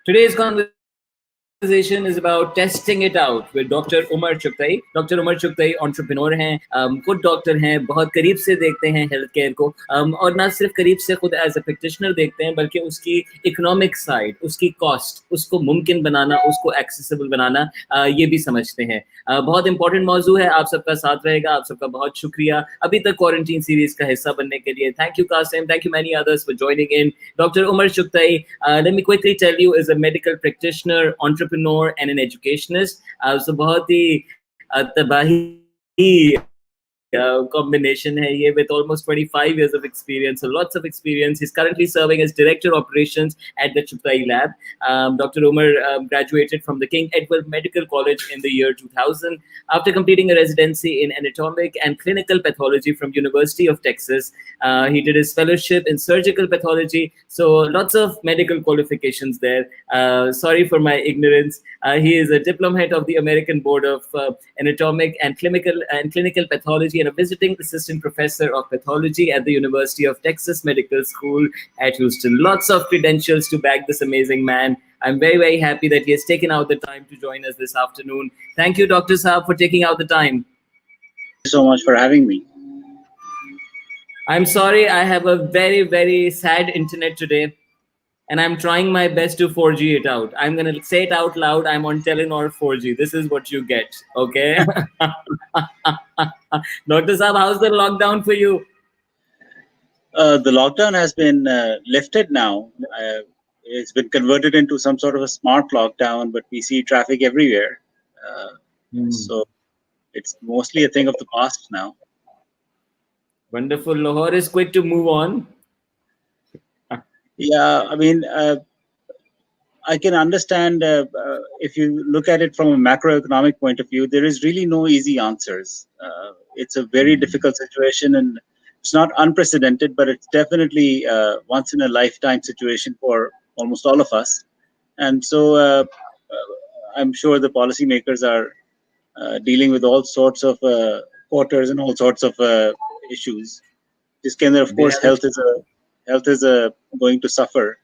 Today's conversation is about testing it out with Dr. Omar Chughtai. Dr. Omar Chughtai entrepreneur हैं, खुद doctor हैं, बहुत करीब से देखते हैं हेल्थ केयर को, और ना सिर्फ करीब से खुद एज अ प्रैक्टिशनर देखते हैं, बल्कि उसकी इकोनॉमिक साइड, उसकी कॉस्ट, उसको मुमकिन बनाना, उसको एक्सेसिबल बनाना, ये भी समझते हैं। बहुत इंपॉर्टेंट मौजू है, आप सबका साथ रहेगा, आप सबका बहुत शुक्रिया अभी तक क्वारंटीन सीरीज का हिस्सा बनने के लिए। Thank you Qasim, thank you many others for joining in. Dr. Omar Chughtai, let me quickly tell you, is a medical practitioner, entrepreneur, and an educationist. So बहुत ही तबाही combination hai ye, with almost 25 years of experience, so lots of experience. He's currently serving as Director Operations at the Chughtai Lab. Dr. Umar graduated from the King Edward Medical College in the year 2000 after completing a residency in Anatomic and Clinical Pathology from University of Texas. He did his fellowship in Surgical Pathology, so lots of medical qualifications there. Sorry for my ignorance. He is a diplomat of the American Board of Anatomic and Clinical Pathology, and a visiting assistant professor of pathology at the University of Texas Medical School at Houston. Lots of credentials to back this amazing man. I'm very, very happy that he has taken out the time to join us this afternoon. Thank you, Dr. Saab, for taking out the time. Thank you so much for having me. I'm sorry, I have a very, very sad internet today, and I'm trying my best to 4G it out. I'm going to say it out loud. I'm on Telenor 4G. This is what you get, okay? Dr. Saab, how's the lockdown for you? The lockdown has been lifted now. It's been converted into some sort of a smart lockdown, but we see traffic everywhere. So it's mostly a thing of the past now. Wonderful. Lahore is quick to move on. Yeah, I mean, I can understand if you look at it from a macroeconomic point of view, there is really no easy answers. It's a very difficult situation, and it's not unprecedented, but it's definitely once in a lifetime situation for almost all of us. And so I'm sure the policymakers are dealing with all sorts of quarters and all sorts of issues. This kind of course, health is going to suffer.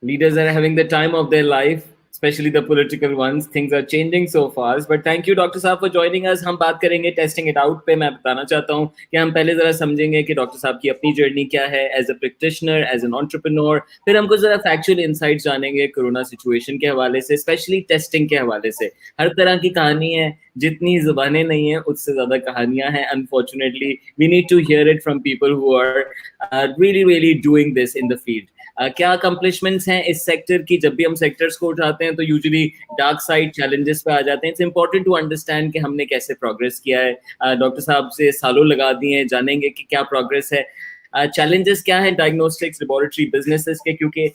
Leaders are having the time of their life, especially the political ones. Things are changing so fast. But thank you, Dr. Saab, for joining us. हम बात करेंगे testing it out पे. मैं बताना चाहता हूँ कि हम पहले जरा समझेंगे कि डॉक्टर साहब की अपनी जर्नी क्या है as a practitioner, as an entrepreneur. फिर हमको जरा factual insights जानेंगे कोरोना सिचुएशन के हवाले से, especially testing के हवाले से. हर तरह की कहानी है, जितनी जुबानें नहीं है उससे ज़्यादा कहानियाँ हैं. Unfortunately, we need to hear it from people who are really doing this in the field. क्या अकम्पलिशमेंट्स हैं इस सेक्टर की? जब भी हम सेक्टर्स को उठाते हैं तो यूजुअली डार्क साइड चैलेंजेस पे आ जाते हैं. इट्स इंपॉर्टेंट टू अंडरस्टैंड कि हमने कैसे प्रोग्रेस किया है. डॉक्टर साहब से सालों लगा दिए हैं, जानेंगे कि क्या प्रोग्रेस है, चैलेंजेस क्या हैं डायग्नोस्टिक्स लेबोरेटरी बिजनेसेस के, क्योंकि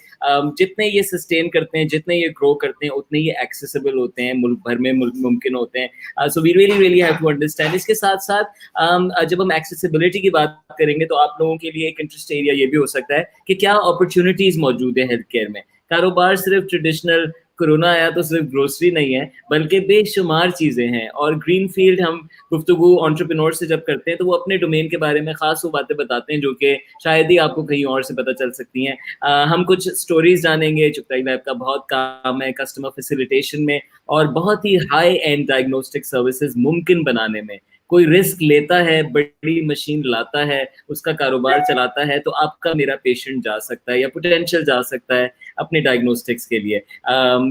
जितने ये सस्टेन करते हैं, जितने ये ग्रो करते हैं, उतने ये एक्सेसिबल होते हैं, मुल्क भर में मुमकिन होते हैं. So we really have to understand. इसके साथ साथ जब हम एक्सेसिबिलिटी की बात करेंगे तो आप लोगों के लिए एक इंटरेस्ट एरिया ये भी हो सकता है कि क्या अपॉर्चुनिटीज मौजूद है हेल्थ केयर में. कारोबार सिर्फ ट्रेडिशनल कोरोना आया तो सिर्फ ग्रोसरी नहीं है, बल्कि बेशुमार चीज़ें हैं. और ग्रीन फील्ड हम गुफ्तगू एंटरप्रेन्योर से जब करते हैं तो वो अपने डोमेन के बारे में खास वो बातें बताते हैं जो कि शायद ही आपको कहीं और से पता चल सकती हैं. हम कुछ स्टोरीज जानेंगे. चुगताई लैब का बहुत काम है कस्टमर फैसिलिटेशन में और बहुत ही हाई एंड डायग्नोस्टिक सर्विसेज मुमकिन बनाने में. कोई रिस्क लेता है, बड़ी मशीन लाता है, उसका कारोबार चलाता है, तो आपका मेरा पेशेंट जा सकता है या पोटेंशियल जा सकता है अपने डायग्नोस्टिक्स के लिए.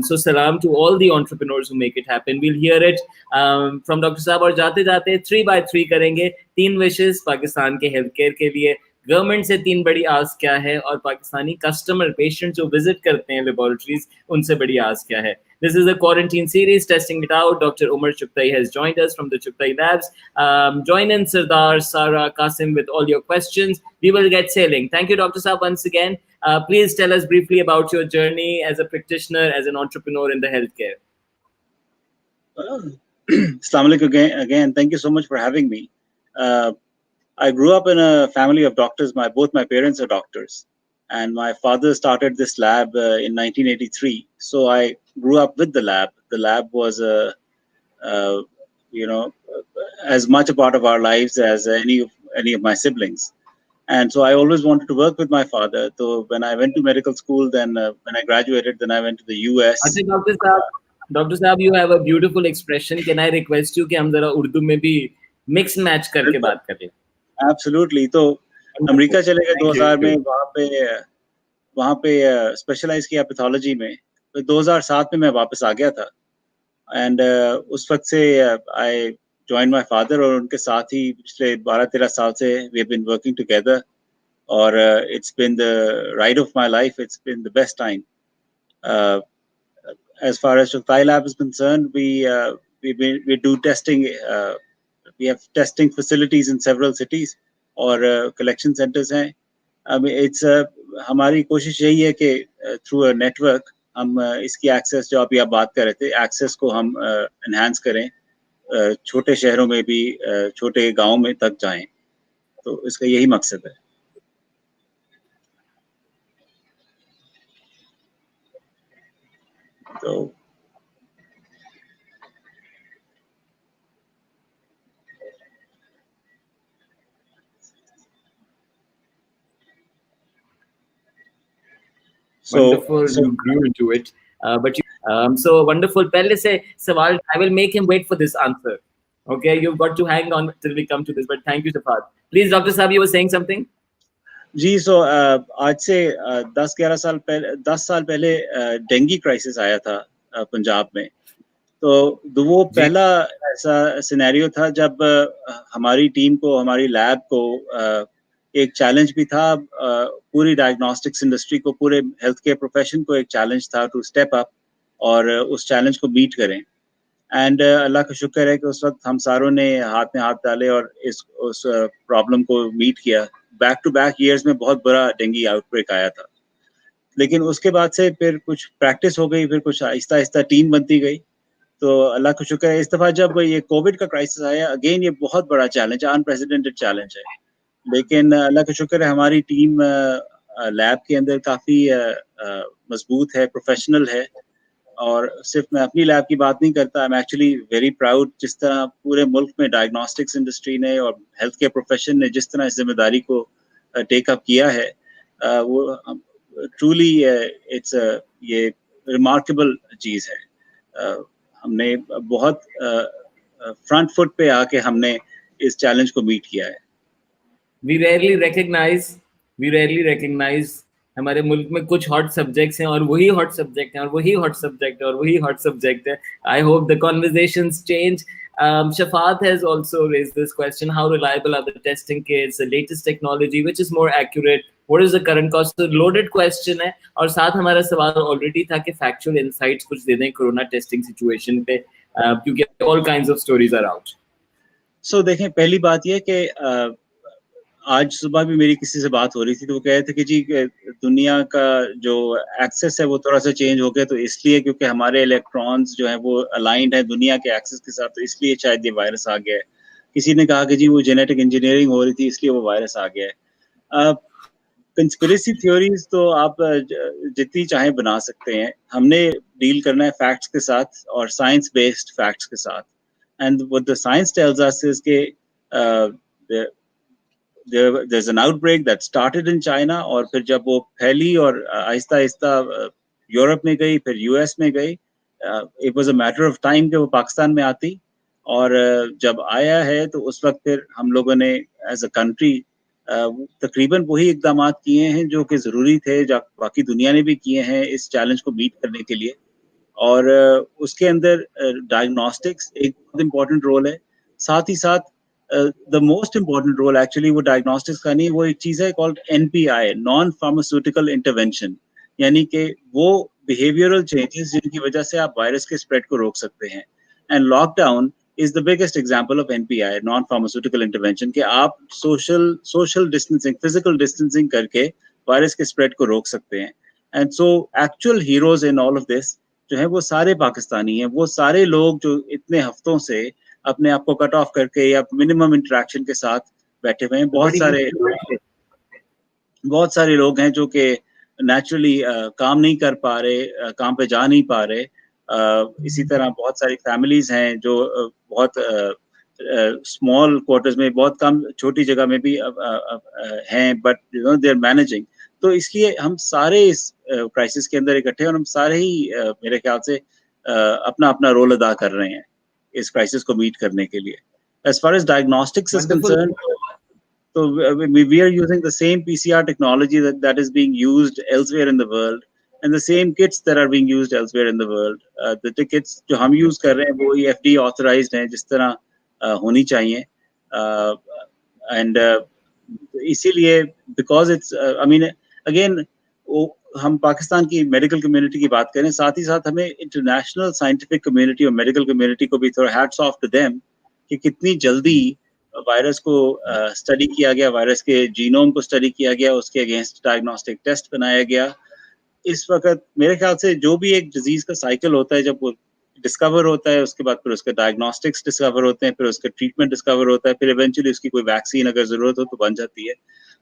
सो सलाम to all the entrepreneurs who make it happen. We'll hear it from doctor साहब. और जाते जाते 3 by 3 करेंगे. 3 विशेस पाकिस्तान के हेल्थ केयर के लिए. गवर्नमेंट से 3 बड़ी आस क्या है, और पाकिस्तानी कस्टमर पेशेंट जो विजिट करते हैं लेबोरेटरीज, उनसे बड़ी आस क्या है. This is a quarantine series testing it out. Dr. Omar Chughtai has joined us from the Chughtai Labs. Join in Sardar, Sarah, Qasim with all your questions. We will get sailing. Thank you, Dr. Saab, once again. Please tell us briefly about your journey as a practitioner, as an entrepreneur in the healthcare. Assalamu alaikum again. Thank you so much for having me. I grew up in a family of doctors. Both my parents are doctors. And my father started this lab in 1983. So I grew up with the lab. The lab was, as much a part of our lives as any of my siblings. And so I always wanted to work with my father. So when I went to medical school, then when I graduated, then I went to the US. Dr. Saab, you have a beautiful expression. Can I request you कि हम जरा उर्दू में भी mix match करके बात करें? Absolutely. तो America चले गए 2000 में. वहाँ पे स्पेशलाइज किया पैथोलॉजी में. तो 2007 में मैं वापस आ गया था. एंड उस वक्त से आई जॉइन माय फादर, और उनके साथ ही पिछले 12-13 साल से we have been working together. और it's been the ride of my life. It's been the best time. As far as Chughtai Lab is concerned, we do testing. We have testing facilities in several cities, और collection centers हैं. It's हमारी कोशिश यही है कि through a network हम इसकी access, जो अभी आप बात कर रहे थे, एक्सेस को हम एनहांस करें, छोटे शहरों में भी, छोटे गांव में तक जाएं. तो इसका यही मकसद है. तो Wonderful, you grew into it. But so wonderful. पहले से सवाल, I will make him wait for this answer. Okay, you've got to hang on till we come to this. But thank you, Shafat. Please, Dr. Saab, you were saying something? जी, सो आज से 10 साल पहले dengue crisis आया था पंजाब में. तो वो पहला ऐसा सिनेरियो था जब हमारी टीम को, हमारी लैब को एक चैलेंज भी था. पूरी डायग्नोस्टिक्स इंडस्ट्री को, पूरे हेल्थ केयर प्रोफेशन को एक चैलेंज था टू स्टेप अप और उस चैलेंज को मीट करें. एंड अल्लाह का शुक्र है कि उस वक्त हम सारों ने हाथ में हाथ डाले और उस प्रॉब्लम को मीट किया. बैक टू बैक ईयर्स में बहुत बड़ा डेंगू आउटब्रेक आया था. लेकिन उसके बाद से फिर कुछ प्रैक्टिस हो गई, फिर कुछ आहिस्ता आहिस्ता टीम बनती गई. तो अल्लाह का शुक्र है, इस दफ़ा जब ये कोविड का क्राइसिस आया, अगेन ये बहुत बड़ा चैलेंज, अनप्रेसिडेंटेड चैलेंज है. लेकिन अल्लाह का शुक्र है, हमारी टीम लैब के अंदर काफ़ी मजबूत है, प्रोफेशनल है. और सिर्फ मैं अपनी लैब की बात नहीं करता, I am actually very proud जिस तरह पूरे मुल्क में डायग्नोस्टिक्स इंडस्ट्री ने और हेल्थ केयर प्रोफेशन ने जिस तरह इस जिम्मेदारी को टेक अप किया है, वो ट्रूली इट्स ये रिमार्केबल चीज़ है. हमने बहुत फ्रंट फुट पे आके हमने इस चैलेंज को मीट किया है. We rarely recognize हमारे मुल्क में कुछ हॉट सब्जेक्ट्स हैं, और वही हॉट सब्जेक्ट है, और वही हॉट सब्जेक्ट है, और वही हॉट सब्जेक्ट है. I hope the conversations change. Shafat has also raised this question: how reliable are the testing kits, the latest technology, which is more accurate, what is the current cost? So loaded question है. और साथ हमारा सवाल already था कि factual insights कुछ दे दें corona testing situation पे, क्योंकि all kinds of stories are out. So देखें, पहली बात यह कि आज सुबह भी मेरी किसी से बात हो रही थी, तो वो कह रहे थे कि जी दुनिया का जो एक्सेस है वो थोड़ा सा चेंज हो गया, तो इसलिए क्योंकि हमारे इलेक्ट्रॉन्स जो है वो अलाइंड है दुनिया के एक्सेस के साथ, तो इसलिए शायद ये वायरस आ गया है. किसी ने कहा कि जी वो जेनेटिक इंजीनियरिंग हो रही थी इसलिए वो वायरस आ गया है. कंस्पिरेसी थ्योरीज तो आप जितनी चाहें बना सकते हैं. हमने डील करना है फैक्ट्स के साथ और साइंस बेस्ड फैक्ट्स के साथ. And what the science tells us is के there's an outbreak that started in China, और फिर जब वो फैली और आहिस्ता आहिस्ता यूरोप में गई, फिर यूएस में गई, it was a matter of time कि वो पाकिस्तान में आती. और जब आया है तो उस वक्त फिर हम लोगों ने एज अ कंट्री तकरीबन वही इकदाम किए हैं जो कि ज़रूरी थे, जो बाकी दुनिया ने भी किए हैं इस चैलेंज को मीट करने के लिए। और उसके अंदर डायग्नोस्टिक्स एक बहुत इम्पोर्टेंट रोल है। साथ ही साथ the most important role actually वो डायग्नोस्टिक्स का नहीं, वो एक चीज़ है called NPI, non pharmaceutical intervention, यानी कि वो बिहेवियरल चेंजेस जिनकी वजह से आप वायरस के स्प्रेड को रोक सकते हैं। And lockdown is the biggest example of NPI, non pharmaceutical intervention, कि आप सोशल डिस्टेंसिंग, फिजिकल डिस्टेंसिंग करके वायरस के स्प्रेड को रोक सकते हैं। And so actual heroes in all of this जो है वो सारे पाकिस्तानी हैं, वो सारे लोग जो इतने हफ्तों से अपने आप को कट ऑफ करके या मिनिमम इंटरेक्शन के साथ बैठे हुए हैं। बहुत सारे लोग हैं जो कि नेचुरली काम नहीं कर पा रहे, काम पे जा नहीं पा रहे। इसी तरह बहुत सारी फैमिलीज हैं जो बहुत स्मॉल क्वार्टर्स में, बहुत कम छोटी जगह में भी हैं, but you know they are managing. तो इसलिए हम सारे इस क्राइसिस के अंदर इकट्ठे हैं और हम सारे ही मेरे ख्याल से अपना अपना रोल अदा कर रहे हैं इस क्राइसिस को मीट करने के लिए। As far as diagnostics is wonderful. concerned, so we are using the same PCR technology that is being used elsewhere in the world, and the same kits that are being used elsewhere in the world. The kits जो हम use कर रहे हैं वो FDA authorized हैं जिस तरह होनी चाहिए, and इसीलिए because it's I mean again हम पाकिस्तान की मेडिकल कम्युनिटी की बात करें, साथ ही साथ हमें इंटरनेशनल साइंटिफिक कम्युनिटी और मेडिकल कम्युनिटी को भी थोड़ा हैट्स ऑफ टू देम कि कितनी जल्दी वायरस को स्टडी किया गया, वायरस के जीनोम को स्टडी किया गया, उसके अगेंस्ट डायग्नोस्टिक टेस्ट बनाया गया। इस वक्त मेरे ख्याल से जो भी एक डिजीज का साइकिल होता है, जब वो डिस्कवर होता है उसके बाद फिर उसके डायग्नोस्टिक्स डिस्कवर होते हैं, फिर उसका ट्रीटमेंट डिस्कवर होता है, फिर इवेंचुअली उसकी कोई वैक्सीन अगर जरूरत हो तो बन जाती है।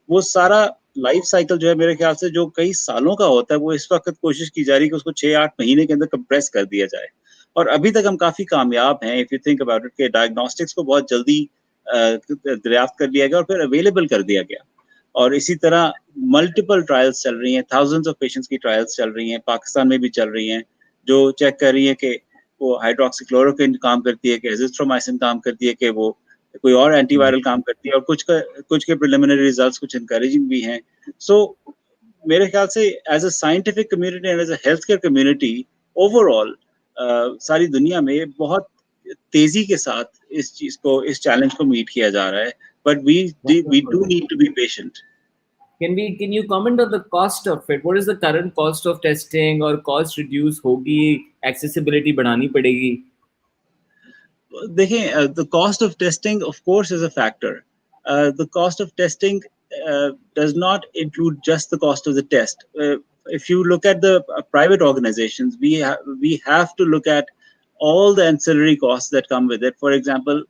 वो सारा लाइफ साइकिल जो है मेरे ख्याल से जो कई सालों का होता है, वो इस वक्त कोशिश की जा रही है कि उसको 6-8 महीने के अंदर कंप्रेस कर दिया जाए। और अभी तक हम काफी कामयाब हैं, if you think about it, के डायग्नोस्टिक्स को बहुत जल्दी दरियाफ्त कर लिया गया और फिर अवेलेबल कर दिया गया। और इसी तरह मल्टीपल ट्रायल्स चल रही हैं, थाउजेंड्स ऑफ पेशेंट्स की ट्रायल्स चल रही हैं, पाकिस्तान में भी चल रही हैं, जो चेक कर रही है कि वो हाइड्रोक्सीक्लोरोक्विन काम करती है, कि एजिथ्रोमाइसिन काम करती है, कि वो कोई और एंटीवायरल काम करती है, और कुछ के प्रिलिमिनरी रिजल्ट्स कुछ इनकरेजिंग भी हैं। सो मेरे ख्याल से as a scientific community and as a healthcare community overall सारी दुनिया में बहुत तेजी के साथ इस चैलेंज को मीट किया जा रहा है, but we do need to be patient. Can you comment on the cost of it? What is the current cost of testing, or cost reduce होगी, accessibility बढ़ानी पड़ेगी? देखिए, the cost of testing of course is a factor. The cost of testing does not include just the cost of the test. If you look at the private organizations, we have to look at all the ancillary costs that come with it. For example,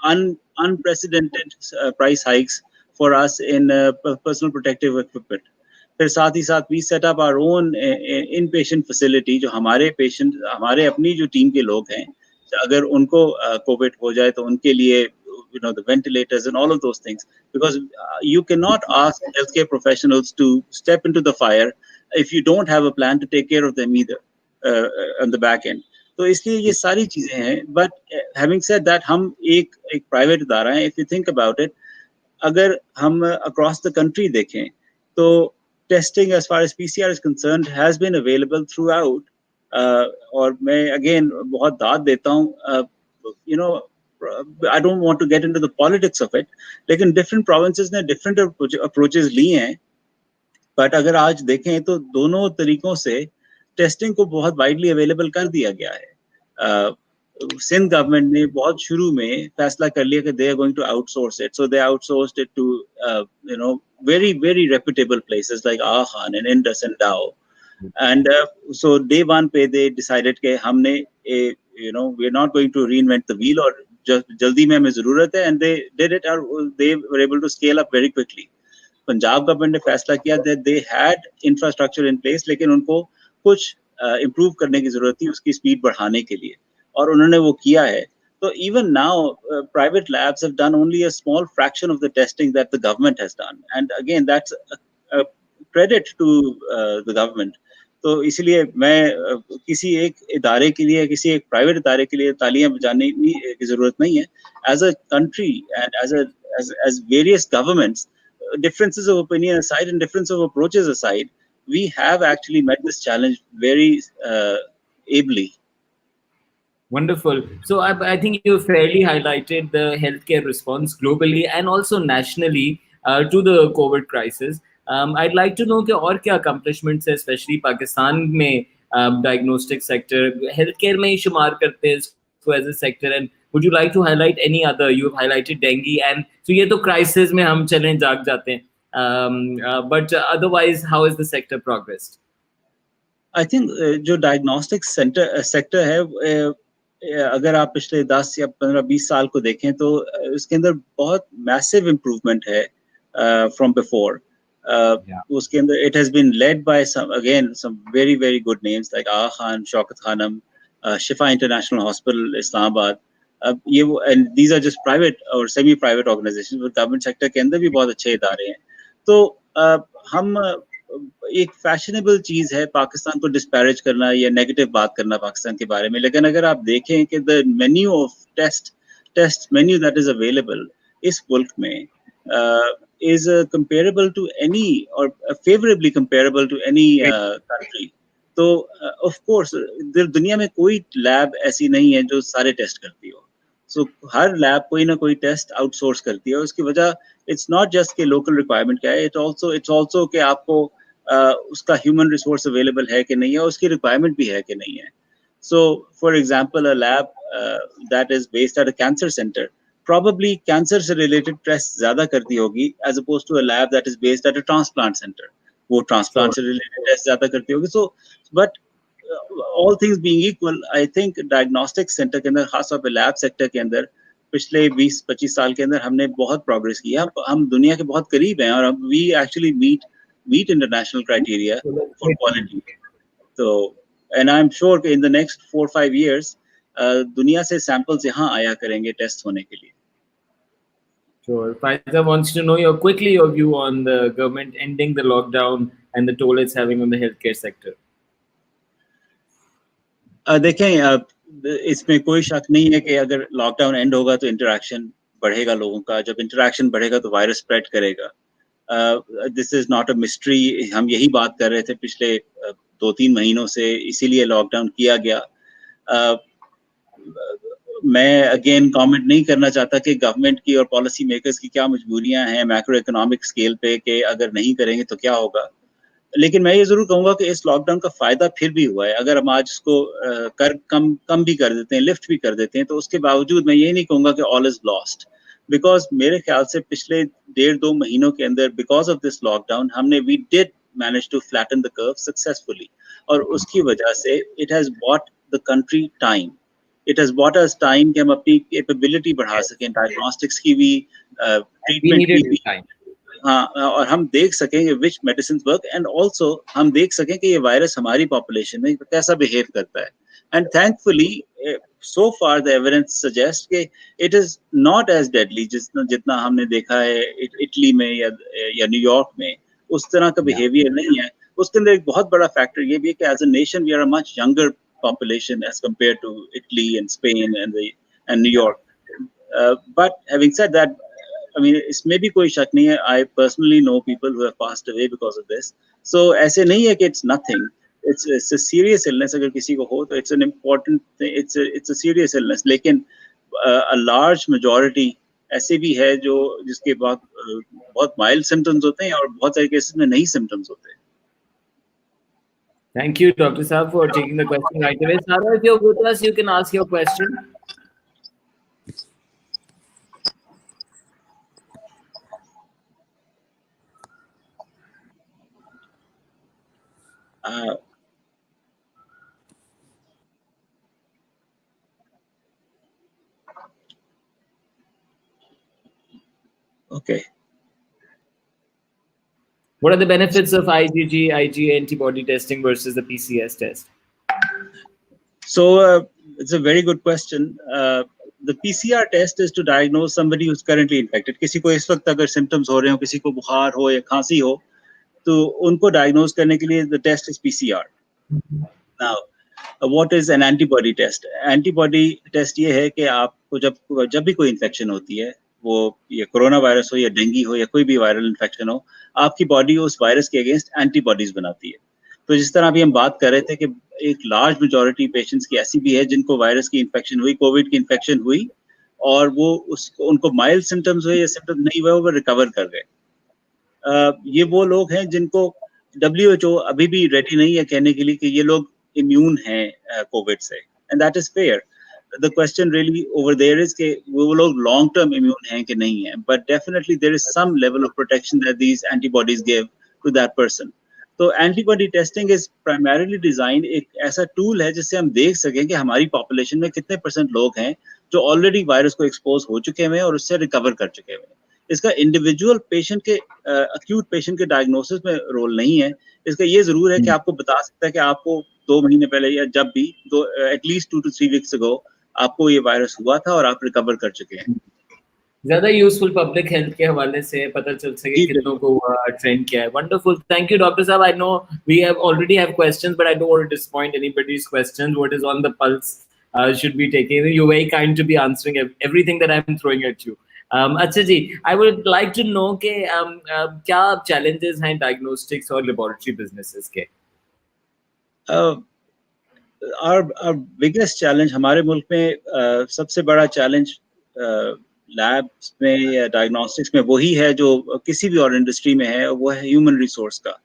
unprecedented price hikes for us in personal protective equipment. फिर साथ ही साथ we set up our own inpatient facility, जो हमारे अपनी जो team के लोग हैं, अगर उनको कोविड हो जाए तो उनके लिए the ventilators and all of those things, because you cannot ask healthcare professionals to step into the fire if you don't have a plan to take care of them either on the back end. तो इसलिए ये सारी चीजें हैं, but having said that, हम एक private इदारा हैं। if you think about it, अगर हम across the country देखें तो testing as far as PCR is concerned has been available throughout. और मैं again बहुत दाद देता हूँ, you know, I don't want to get into the politics of it, लेकिन different provinces ने different approaches लिए हैं, but अगर आज देखें तो दोनों तरीकों से टेस्टिंग को बहुत वाइडली अवेलेबल कर दिया गया है। सिंध गवर्नमेंट ने बहुत शुरू में फैसला कर लिया कि they are going to outsource it, so they outsourced it to very very reputable places like Aga Khan and Indus and Dow, and so day one पे they decided कि हमने we are not going to reinvent the wheel, और जल्दी में हमें जरूरत है, and they did it, और they were able to scale up very quickly. Punjab government ने फैसला किया that they had infrastructure in place, लेकिन उनको कुछ इम्प्रूव करने की जरूरत थी उसकी स्पीड बढ़ाने के लिए, और उन्होंने वो किया है। So even now, private labs have done only a small fraction of the testing that the government has done, and again, that's a credit to the government. तो इसलिए मैं किसी एक इदारे के लिए, किसी एक प्राइवेट इदारे के लिए तालियां बजाने की जरूरत नहीं है. As a country and as various governments, differences of opinion aside and difference of approaches aside, we have actually met this challenge very ably. Wonderful. So I think you fairly highlighted the healthcare response globally and also nationally to the COVID crisis. I'd like to know कि और क्या accomplishments है, especially Pakistan में diagnostic sector, healthcare में ही शुमार करते हैं इसको as a sector. And would you like to highlight any other? You've highlighted dengue, and so ये तो crisis में हम चलें जाग जाते हैं. But otherwise, how has the sector progressed? I think जो डायग्नोस्टिक सेक्टर है, अगर आप पिछले 10 या 15-20 साल को देखें तो उसके अंदर बहुत मैसिव इम्प्रूवमेंट है फ्रॉम बिफोर. उसके अंदर it has been led by some very very good names like Aga Khan, Shaukat Khanum, Shifa international hospital Islamabad. अब ये वो, and these are just private और semi private organisations. Government sector के अंदर भी बहुत अच्छे इदारे हैं. तो हम एक फैशनेबल चीज है पाकिस्तान को डिस्पैरेज करना या नेगेटिव बात करना पाकिस्तान के बारे में. लेकिन अगर आप देखें कि the menu of test menu that is available इस मुल्क में is comparable to any or favorably comparable to any country. तो of course दुनिया में कोई लैब ऐसी नहीं है जो सारे टेस्ट करती हो. सो हर लैब कोई ना कोई टेस्ट आउटसोर्स करती है. उसकी वजह इट्स नॉट जस्ट के लोकल रिक्वायरमेंट क्या है, इट्स आल्सो कि आपको उसका ह्यूमन रिसोर्स अवेलेबल है कि नहीं है, उसकी रिक्वायरमेंट भी है कि नहीं है. So for example a lab that is based at a cancer centre probably cancer से रिलेटेड टेस्ट ज्यादा करती होगी as opposed to a lab that is based at a transplant centre. वो ट्रांसप्लांट से रिलेटेड टेस्ट ज्यादा करती होगी. So but all things being equal, I think diagnostic centre के अंदर, खासतौर पे लैब सेक्टर के अंदर, पिछले 20-25 साल के अंदर हमने बहुत प्रोग्रेस किया. हम दुनिया के बहुत करीब हैं और we actually meet international criteria for quality. तो एंड आई एम श्योर कि इन द नेक्स्ट 4-5 years दुनिया से सैंपल्स यहाँ आया करेंगे टेस्ट होने के लिए. Sure. Faiza wants to know quickly your view on the government ending the lockdown and the toll it's having on the healthcare sector. देखें, इसमें कोई शक नहीं है कि अगर लॉकडाउन एंड होगा तो इंटरेक्शन बढ़ेगा लोगों का. जब इंटरेक्शन बढ़ेगा तो वायरस स्प्रेड करेगा. This is not a mystery. हम यही बात कर रहे थे पिछले 2-3 महीनों से, इसीलिए लॉकडाउन किया गया. मैं अगेन कमेंट नहीं करना चाहता कि गवर्नमेंट की और पॉलिसी मेकर्स की क्या मजबूरियां हैं मैक्रो इकोनॉमिक स्केल पे कि अगर नहीं करेंगे तो क्या होगा. लेकिन मैं ये जरूर कहूंगा कि इस लॉकडाउन का फायदा फिर भी हुआ है. अगर हम आज इसको कम भी कर देते हैं, लिफ्ट भी कर देते हैं, तो उसके बावजूद मैं ये नहीं कहूंगा कि ऑल इज लॉस्ट. बिकॉज मेरे ख्याल से पिछले 1.5-2 महीनों के अंदर बिकॉज ऑफ दिस लॉकडाउन हमने we did manage to flatten the curve successfully. और उसकी वजह से it has bought the country time. It has bought us time कि हम अपनी कैपेबिलिटी बढ़ा सकें, डायग्नोस्टिक्स की भी, ट्रीटमेंट की भी. हाँ, और हम देख सकें कि विच मेडिसिन वर्क, एंड ऑल्सो हम देख सकें कि ये वायरस हमारी पॉपुलेशन में कैसा बिहेव करता है. And thankfully so far the evidence suggest कि it is not as deadly जितना हमने देखा है इटली में या न्यूयॉर्क में. उस तरह का बिहेवियर नहीं है. उसके अंदर एक बहुत बड़ा फैक्टर ये भी है कि as a nation we are a much younger population as compared to Italy and Spain and New York. But having said that, I mean, इसमें भी कोई शक नहीं है. I personally know people who have passed away because of this. So ऐसे नहीं है कि it's nothing. It's a serious illness. अगर किसी को हो तो it's an important thing. It's a serious illness. लेकिन a large majority ऐसे भी है जो जिसके बाद बहुत mild symptoms होते हैं और बहुत सारे cases में नहीं symptoms होते हैं. Thank you, Dr. Saab, for taking the question right away. Sarah, if you're with us, you can ask your question. Okay. What are the benefits of IgG antibody testing versus the PCS test? So it's a very good question. The PCR test is to diagnose somebody who's currently infected. किसी को इस वक्त अगर symptoms हो रहे हो, किसी को बुखार हो या खांसी हो, तो उनको diagnose करने के लिए the test is PCR. Now, what is an antibody test? Antibody test ये है कि आपको जब भी कोई इन्फेक्शन होती है, वो ये कोरोना वायरस हो या डेंगू हो या कोई भी वायरल इन्फेक्शन हो, आपकी बॉडी उस वायरस के अगेंस्ट एंटीबॉडीज बनाती है। तो जिस तरह अभी हम बात कर रहे थे कि एक लार्ज मेजॉरिटी पेशेंट्स की ऐसी भी है जिनको वायरस की इन्फेक्शन हुई, कोविड की इन्फेक्शन हुई, और वो उनको माइल्ड सिम्टम्स हुए या सिम्टम्स नहीं हुए, वो रिकवर कर गए। ये वो लोग हैं जिनको WHO अभी भी रेडी नहीं है कहने के लिए कि ये लोग इम्यून हैं कोविड से, and that is fair. The question really over there is कि वो लोग लॉन्ग टर्म इम्यून हैं कि नहीं है, but definitely there is some level of protection that these antibodies give to that person. तो antibody testing is primarily design, एक ऐसा टूल है जिससे हम देख सकें कि हमारी पॉपुलेशन में कितने % लोग हैं जो ऑलरेडी वायरस को एक्सपोज हो चुके हैं और उससे रिकवर कर चुके हैं। इसका इंडिविजुअल पेशेंट के अक्यूट पेशेंट के डायग्नोसिस में रोल नहीं है। इसका ये जरूर है कि आपको बता सकता है कि आपको 2 महीने पहले या जब भी एटलीस्ट 2 to 3 वीक्स अगो आपको ये वायरस हुआ था और आप रिकवर कर चुके हैं। ज्यादा यूजफुल पब्लिक हेल्थ के हवाले से पता चल सके जी कितनों को हुआ, ट्रेंड क्या है। वंडरफुल, थैंक यू डॉक्टर साहब। I know we have already have questions but I don't want to disappoint anybody's questions. What is on the pulse should be taken. You're very kind to be answering everything that I'm throwing at you. अच्छा जी, I would like to know कि क्या challenges हैं diagnostics और laboratory businesses के? our biggest challenge हमारे मुल्क में सबसे बड़ा चैलेंज लैब्स में या डायग्नोस्टिक्स में वही है जो किसी भी और इंडस्ट्री में है, वो है ह्यूमन रिसोर्स का।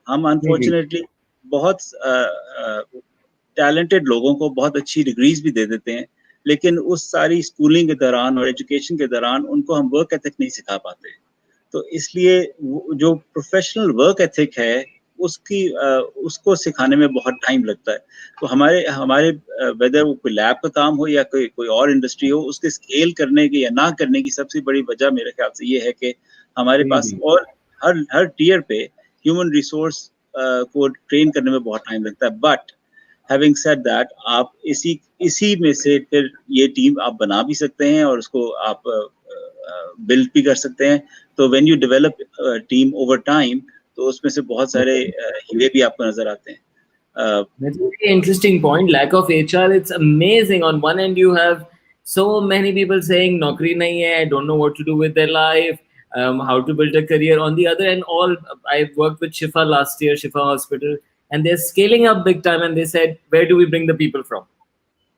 हम अनफॉर्चुनेटली बहुत टैलेंटेड लोगों को बहुत अच्छी डिग्रीज भी दे देते हैं, लेकिन उस सारी स्कूलिंग के दौरान और एजुकेशन के दौरान उनको हम वर्क एथिक नहीं सिखा पाते। तो इसलिए जो प्रोफेशनल वर्क एथिक है उसको सिखाने में बहुत टाइम लगता है। तो हमारे वेदर वो कोई लैब का काम हो या कोई और इंडस्ट्री हो, उसके स्केल करने की या ना करने की सबसे बड़ी वजह मेरे ख्याल से ये है कि हमारे पास और हर टीयर पे ह्यूमन रिसोर्स को ट्रेन करने में बहुत टाइम लगता है। बट हैविंग सेड दैट, आप इसी में से फिर ये टीम आप बना भी सकते हैं और उसको आप बिल्ड भी कर सकते हैं। तो when you develop team over time, तो उसमें से बहुत सारे हीरे भी आपको नजर आते हैं। That's a very interesting point. Lack of HR, it's amazing. On one end, you have so many people saying "Naukri nahi hai, I don't know what to do with their life, how to build a career." On the other end, I worked with Shifa last year, Shifa Hospital, and they're scaling up big time. And they said, "Where do we bring the people from?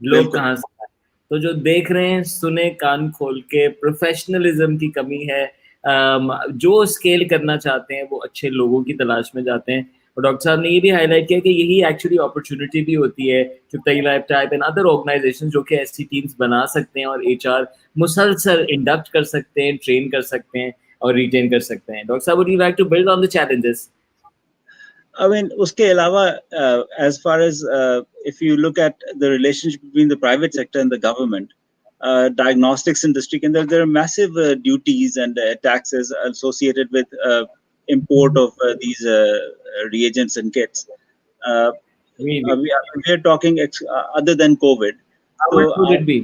लोग कहाँ से आए?" तो जो देख रहे हैं, सुने कान खोल के, प्रोफेशनलिज्म की कमी है। जो स्केल करना चाहते हैं वो अच्छे लोगों की तलाश में जाते हैं। और डॉक्टर साहब ने ये भी हाईलाइट किया कि यही एक्चुअली अपॉर्चुनिटी भी होती है Chughtai lab type and other organisation जो कि ऐसी टीम्स बना सकते हैं और एचआर मुसलसल इंडक्ट कर सकते हैं, ट्रेन कर सकते हैं और रिटेन कर सकते हैं। डॉक्टर साहब, would you like to build on the challenges? I mean, उसके अलावा, as far as if you look at the relationship between the private sector and the government, diagnostics industry के अंदर there are massive duties and taxes associated with import of these reagents and kits. We are talking other than COVID. How much would it be?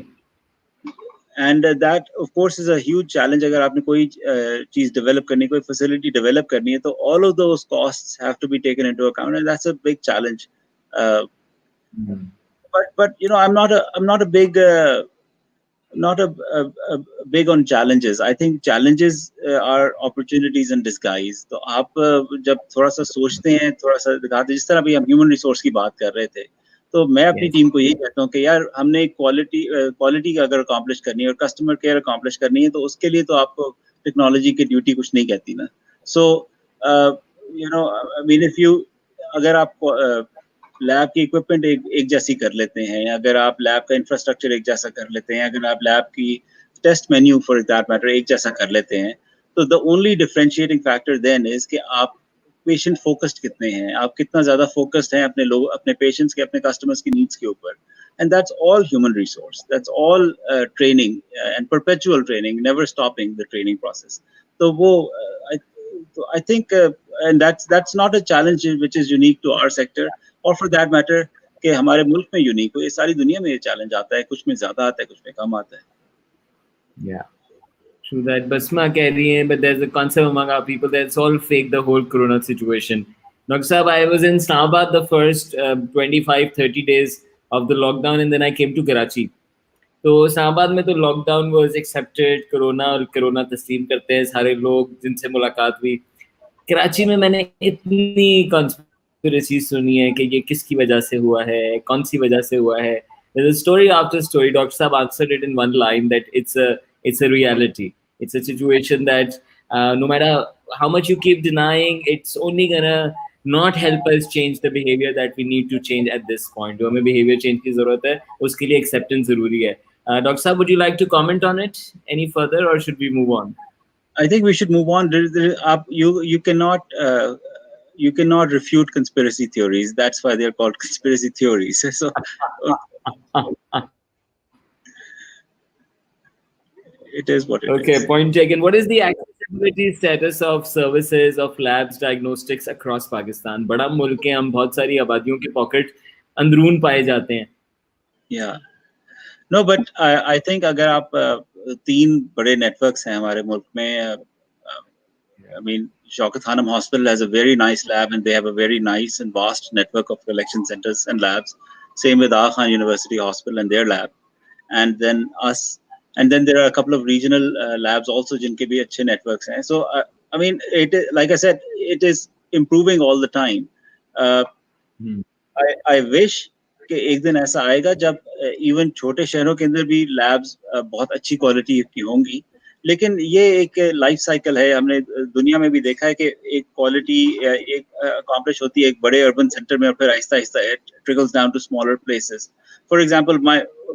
And that of course is a huge challenge. अगर आपने कोई चीज develop करनी, कोई facility develop करनी है, तो all of those costs have to be taken into account, and that's a big challenge. But you know, I'm not a big big on challenges. I think challenges are opportunities in disguise. तो आप जब थोड़ा सा सोचते हैं, थोड़ा सा दिखाते हैं, जिस तरह अभी हम ह्यूमन रिसोर्स की बात कर रहे थे, तो मैं अपनी टीम को यही कहता हूँ कि यार हमने क्वालिटी अगर अकॉम्प्लिश करनी है और कस्टमर केयर अकॉम्प्लिश करनी है, तो उसके लिए तो आपको टेक्नोलॉजी की ड्यूटी कुछ नहीं कहती ना। So you know, I mean, if you अगर आप लैब की इक्विपमेंट एक जैसी कर लेते हैं, अगर आप लैब का इंफ्रास्ट्रक्चर एक जैसा कर लेते हैं, अगर आप लैब की test menu for that matter एक जैसा कर लेते हैं, तो the only differentiating factor then is कि आप पेशेंट फोकस्ड कितने हैं, आप कितना ज्यादा फोकस्ड हैं अपने पेशेंट्स के, अपने कस्टमर्स की नीड्स के ऊपर। And that's all human resource, that's all training and perpetual training, never stopping the training process. तो वो I think and that's not a challenge which is unique to our sector, or for that matter कि हमारे मुल्क में unique हो। ये सारी दुनिया में ये चैलेंज आता है, कुछ में ज्यादा आता है, कुछ में कम आता है। Yeah. True that. Basma कह रही है, but there's a concept among our people that it's all fake, the whole corona situation. Dr. Saab, I was in Islamabad the first 25-30 days of the lockdown, and then I came to Karachi. तो इस्लामाबाद में तो lockdown was accepted, corona और corona तस्लीम करते हैं सारे लोग जिनसे मुलाकात हुई. कराची में मैंने इतनी कॉन्स्पिरेसी सुनी है कि ये किसकी वजह से हुआ है, कौन सी वजह से हुआ है. There's a story after story. Dr. Saab answered it in one line that it's a reality. It's a situation that no matter how much you keep denying, it's only gonna not help us change the behavior that we need to change at this point. जो हमें behavior change की जरूरत है, उसके लिए acceptance जरूरी है. Dr. Saab, would you like to comment on it any further, or should we move on? I think we should move on. You cannot refute conspiracy theories. That's why they're called conspiracy theories. So it is what it is. Okay, point taken. What is the accessibility status of services of labs, diagnostics across Pakistan? बड़ा मुल्क है, हम बहुत सारी आबादियों के pocket अंदरून पाए जाते हैं. Yeah. No, but I think अगर आप तीन बड़े networks हैं हमारे मुल्क में, I mean, Shaukat Khanum Hospital has a very nice lab, and they have a very nice and vast network of collection centers and labs. Same with Aga Khan University Hospital and their lab, and then us, and then there are a couple of regional labs also जिनके भी अच्छे networks हैं. So I mean, like I said, it is improving all the time. I wish कि एक दिन ऐसा आएगा जब इवन छोटे शहरों के अंदर भी लैब्स बहुत अच्छी क्वालिटी की होंगी. लेकिन ये एक लाइफ साइकिल है. हमने दुनिया में भी देखा है कि एक क्वालिटी एक अकॉम्प्लिश होती है एक बड़े अर्बन सेंटर में, और फिर आहिस्ता आहिस्ता it trickles down to smaller places. For example,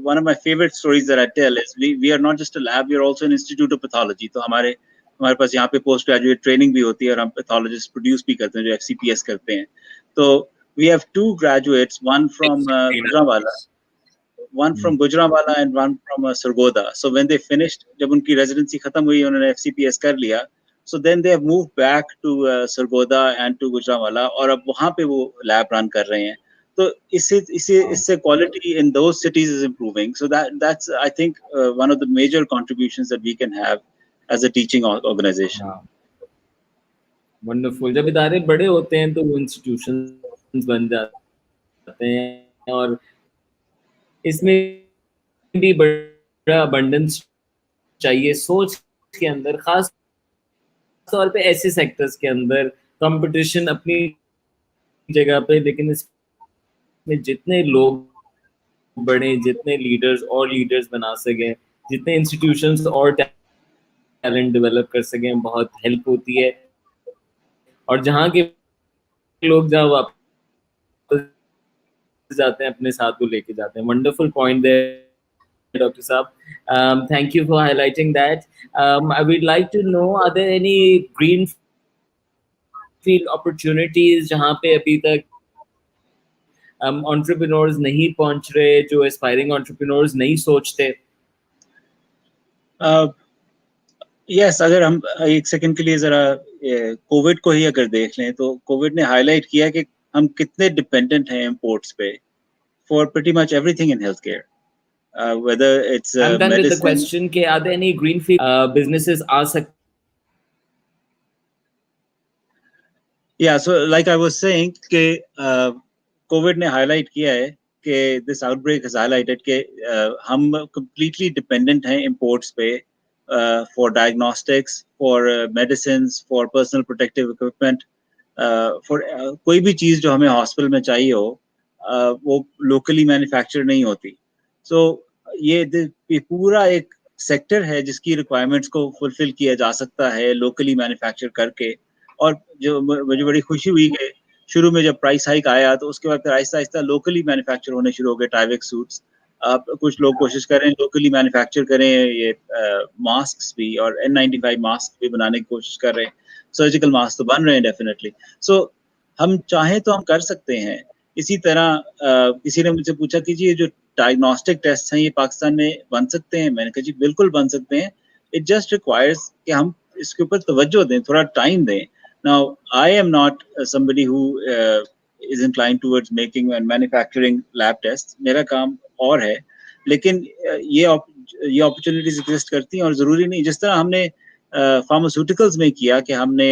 one of my favorite stories that I tell is we are not just a lab, we are also an institute of pathology. तो हमारे पास यहाँ पे post graduate training भी होती है, और हम pathologist produce भी करते हैं जो FCPS करते हैं. तो we have two graduates, one from Gujranwala and one from Sargodha. So when they finished, जब उनकी residency खत्म हुई, उन्होंने FCPS कर लिया. So then they have moved back to Sargodha and to Gujranwala, और अब वहाँ पे वो lab run कर रहे हैं. तो इससे quality in those cities is improving. So that's I think one of the major contributions that we can have as a teaching organization. Wonderful. जब इदारे बड़े होते हैं तो वो institutions बन जाते हैं, और इसमें भी बड़ा abundance चाहिए सोच के अंदर, खास तौर पे ऐसे सेक्टर्स के अंदर. कंपटीशन अपनी जगह पे, लेकिन इसमें जितने लोग बड़े, जितने लीडर्स बना सकें, जितने इंस्टीट्यूशंस और टैलेंट डेवलप कर सकें, बहुत हेल्प होती है. और जहाँ के लोग जहाँ वापस जाते हैं अपने साथ वो लेके जाते हैं. Wonderful point there, Dr. Saab. Thank you for highlighting that. I would like to know, are there any greenfield opportunities जहाँ पे अभी तक entrepreneurs नहीं पहुँच रहे, जो aspiring entrepreneurs नहीं सोचते? Yes, अगर हम एक सेकंड के लिए जरा कोविड को ही अगर देख लें, तो कोविड ने हाईलाइट किया कि हम कितने डिपेंडेंट हैं इंपोर्ट्स पे for pretty much everything in healthcare. Whether it's I'm done medicine. with the question कि are there any greenfield businesses आ सकते? Yeah, so like I was saying कि COVID ने highlight किया है कि this outbreak has highlighted कि हम completely dependent हैं imports पे for diagnostics, for medicines, for personal protective equipment, for कोई भी चीज़ जो हमें हॉस्पिटल में चाहिए हो वो लोकली मैन्युफैक्चर नहीं होती. सो ये पूरा एक सेक्टर है जिसकी रिक्वायरमेंट्स को फुलफिल किया जा सकता है लोकली मैन्युफैक्चर करके. और जो मुझे बड़ी खुशी हुई कि शुरू में जब प्राइस हाइक आया तो उसके बाद फिर आहिस्ता आहिस्ता लोकली मैन्युफैक्चर होने शुरू हो गए टाइवेक सूट्स. कुछ लोग कोशिश कर रहे हैं लोकली मैन्युफैक्चर करें ये मास्क भी, और N95 मास्क भी बनाने की कोशिश कर रहे हैं. सर्जिकल मास्क तो बन रहे हैं डेफिनेटली. सो हम चाहें तो हम कर सकते हैं. इसी तरह किसी ने मुझसे पूछा कि जी ये जो डायग्नोस्टिक टेस्ट हैं ये पाकिस्तान में बन सकते हैं. मैंने कहा जी बिल्कुल बन सकते हैं. इट जस्ट रिक्वायर्स कि हम इसके ऊपर तवज्जो दें, थोड़ा टाइम दें. Now I am not somebody who is inclined towards making and manufacturing lab test. मेरा काम और है, लेकिन ये अपॉर्चुनिटीज एग्जिस्ट करती हैं. और ज़रूरी नहीं, जिस तरह हमने फार्मास्यूटिकल्स में किया कि हमने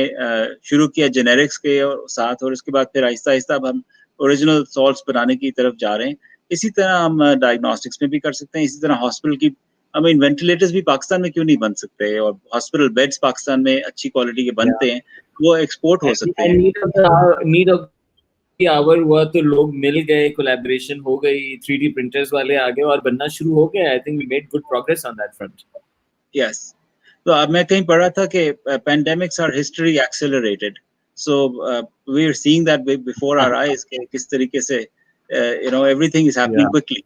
शुरू किया जेनेरिक्स के साथ, और उसके बाद फिर आहिस्ता आहिस्ता अब हम ओरिजिनल सॉल्ट्स बनाने की तरफ जा रहे हैं। इसी तरह हम डायग्नोस्टिक्स में भी कर सकते हैं, इसी तरह हॉस्पिटल की, आई मीन वेंटिलेटर्स भी पाकिस्तान में क्यों नहीं बन सकते, और हॉस्पिटल बेड्स पाकिस्तान में अच्छी क्वालिटी के बनते हैं, वो एक्सपोर्ट हो सकते हैं। नीड ऑफ द आवर हुआ तो लोग मिल गए, कोलैबोरेशन हो गई, 3D प्रिंटर्स वाले आ गए और बनना शुरू हो गया। I think we made good progress on that front. Yes, तो अब मैं कहीं पढ़ा था कि pandemics are history accelerated, so we are seeing that before our eyes के किस तरीके से everything is happening quickly.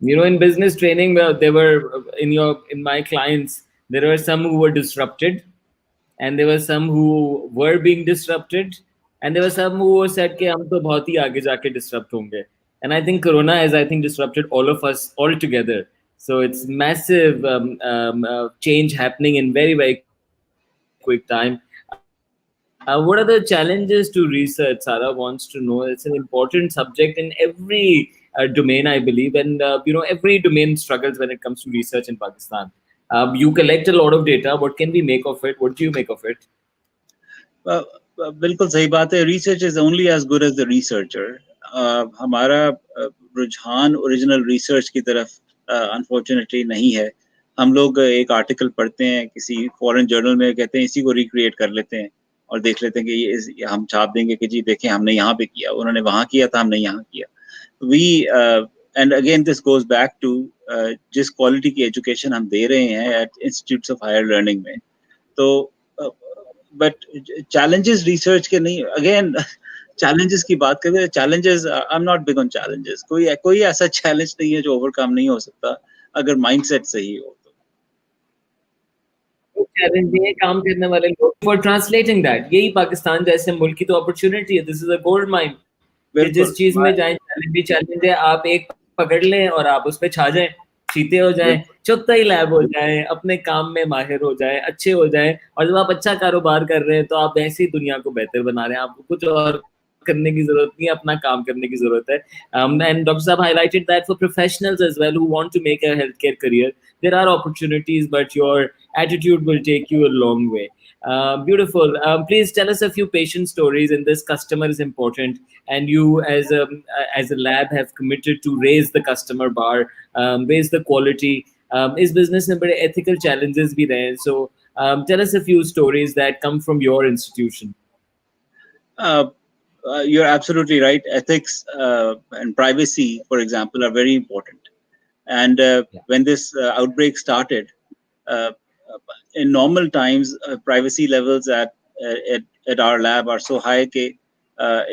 In business training, there were in my clients, there were some who were disrupted, and there were some who were being disrupted, and there were some who said कि हम तो बहुत ही आगे जाके disrupt होंगे. And I think Corona has, I think, disrupted all of us all together. So it's massive change happening in very, very quick time. What are the challenges to research? Sarah wants to know. It's an important subject in every domain, I believe, and every domain struggles when it comes to research in Pakistan. You collect a lot of data. What can we make of it? What do you make of it? बिल्कुल सही बात है। Research is only as good as the researcher. हमारा रुझान original research की तरफ unfortunately नहीं है। हम लोग एक आर्टिकल पढ़ते हैं किसी फॉरेन जर्नल में, कहते हैं इसी को रिक्रिएट कर लेते हैं और देख लेते हैं कि ये हम छाप देंगे कि जी देखें हमने यहाँ पे किया, उन्होंने वहाँ किया था, हमने यहाँ किया। We and again this goes back to जिस क्वालिटी की एजुकेशन हम दे रहे हैं at institutes of higher learning में, तो बट चैलेंजेस रिसर्च के नहीं, अगेन चैलेंजेस की बात करें, challenges I am not big on challenges. कोई ऐसा चैलेंज नहीं है जो ओवरकम नहीं हो सकता अगर माइंडसेट सही हो तो। चैलेंज नहीं है, काम करने वाले लोग फॉर ट्रांसलेटिंग दैट। यही पाकिस्तान जैसे मुल्क की तो अपॉर्चुनिटी है। This is a gold mine कि जिस चीज में जाए चैलेंज है, आप एक पकड़ लें और आप उस पर छा जाएं, चीते हो जाएं, चुगताई लैब हो जाए, अपने काम में माहिर हो जाए, अच्छे हो जाए। और जब आप अच्छा कारोबार कर रहे हैं तो आप ऐसी दुनिया को बेहतर बना रहे हैं। आपको कुछ और करने की जरूरत नहीं है, अपना काम करने की जरूरत है। एंड डॉक्टर साहब highlighted that for professionals as well who want to make a healthcare career, there are opportunities, but your attitude will take you a long way. Beautiful. Please tell us a few patient stories. In this, customer is important, and you as a lab have committed to raise the customer bar, raise the quality. इस business में बड़े ethical challenges भी रहे हैं. So tell us a few stories that come from your institution. You're absolutely right. Ethics and privacy, for example, are very important. And when this outbreak started, in normal times, privacy levels at our lab are so high that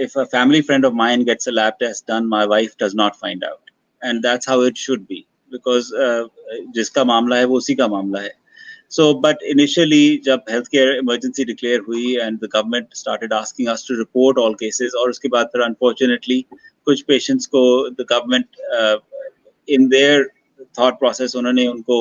if a family friend of mine gets a lab test done, my wife does not find out. And that's how it should be, because jiska मामला है वो उसी का मामला है. So, but initially, जब healthcare emergency declare हुई and the government started asking us to report all cases, और उसके बाद फिर unfortunately कुछ patients को the government in their thought process उन्होंने उनको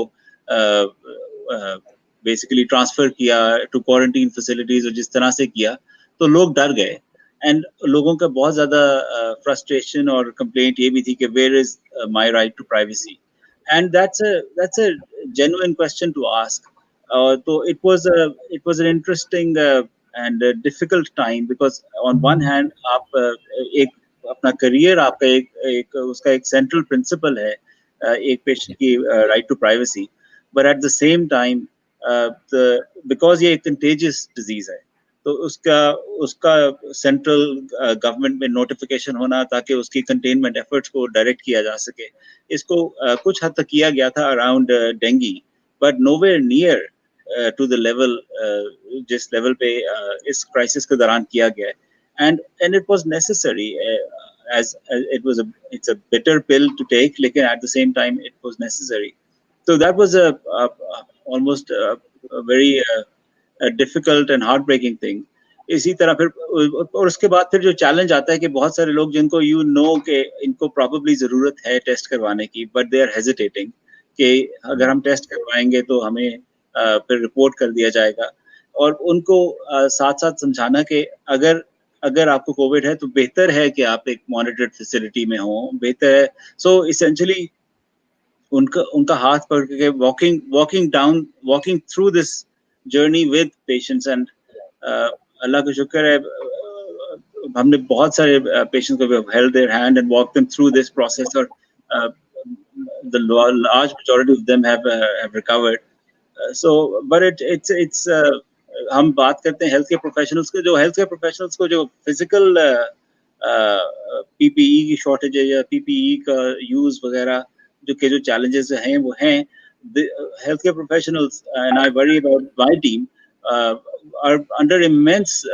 basically transfer किया to quarantine facilities, और जिस तरह से किया तो लोग डर गए। and लोगों का बहुत ज़्यादा frustration और complaint ये भी थी कि where is my right to privacy, and that's a genuine question to ask. So it was an interesting and difficult time, because on one hand आप एक अपना career, आपका एक उसका एक central principle है एक patient की right to privacy, but at the same time because ये एक contagious disease है, तो उसका सेंट्रल गवर्नमेंट में नोटिफिकेशन होना ताकि उसकी कंटेनमेंट एफर्ट्स को डायरेक्ट किया जा सके, इसको कुछ हद तक किया गया था around dengue, but nowhere near to the level जिस लेवल पे इस क्राइसिस के दौरान किया गया है। And it was necessary as it's a bitter pill to take, लेकिन at the same time it was necessary. So that was almost a very difficult and heartbreaking thing. इसी तरह फिर और उसके बाद फिर जो चैलेंज आता है कि बहुत सारे लोग जिनको कि इनको प्रॉबेबली जरूरत है टेस्ट करवाने की, बट दे आर हेजिटेटिंग कि अगर हम टेस्ट करवाएंगे तो हमें फिर रिपोर्ट कर दिया जाएगा, और उनको साथ साथ समझाना कि अगर आपको कोविड है तो बेहतर है कि आप एक मॉनिटर्ड फैसिलिटी में हो, बेहतर है। सो इसेंशियली उनका हाथ पकड़ के walking through this journey with patients, and अल्लाह का शुक्र है हमने बहुत सारे patients को held their hand and walked them through this process, और the large majority of them have recovered. So but it's हम बात करते हैं हेल्थ केयर प्रोफेशनल्स के, जो हेल्थ केयर प्रोफेशनल्स को जो फिजिकल पीपीई की शॉर्टेज है या पीपीई का यूज वगैरह जो challenges हैं वो हैं, the healthcare professionals, and I worry about my team, are under immense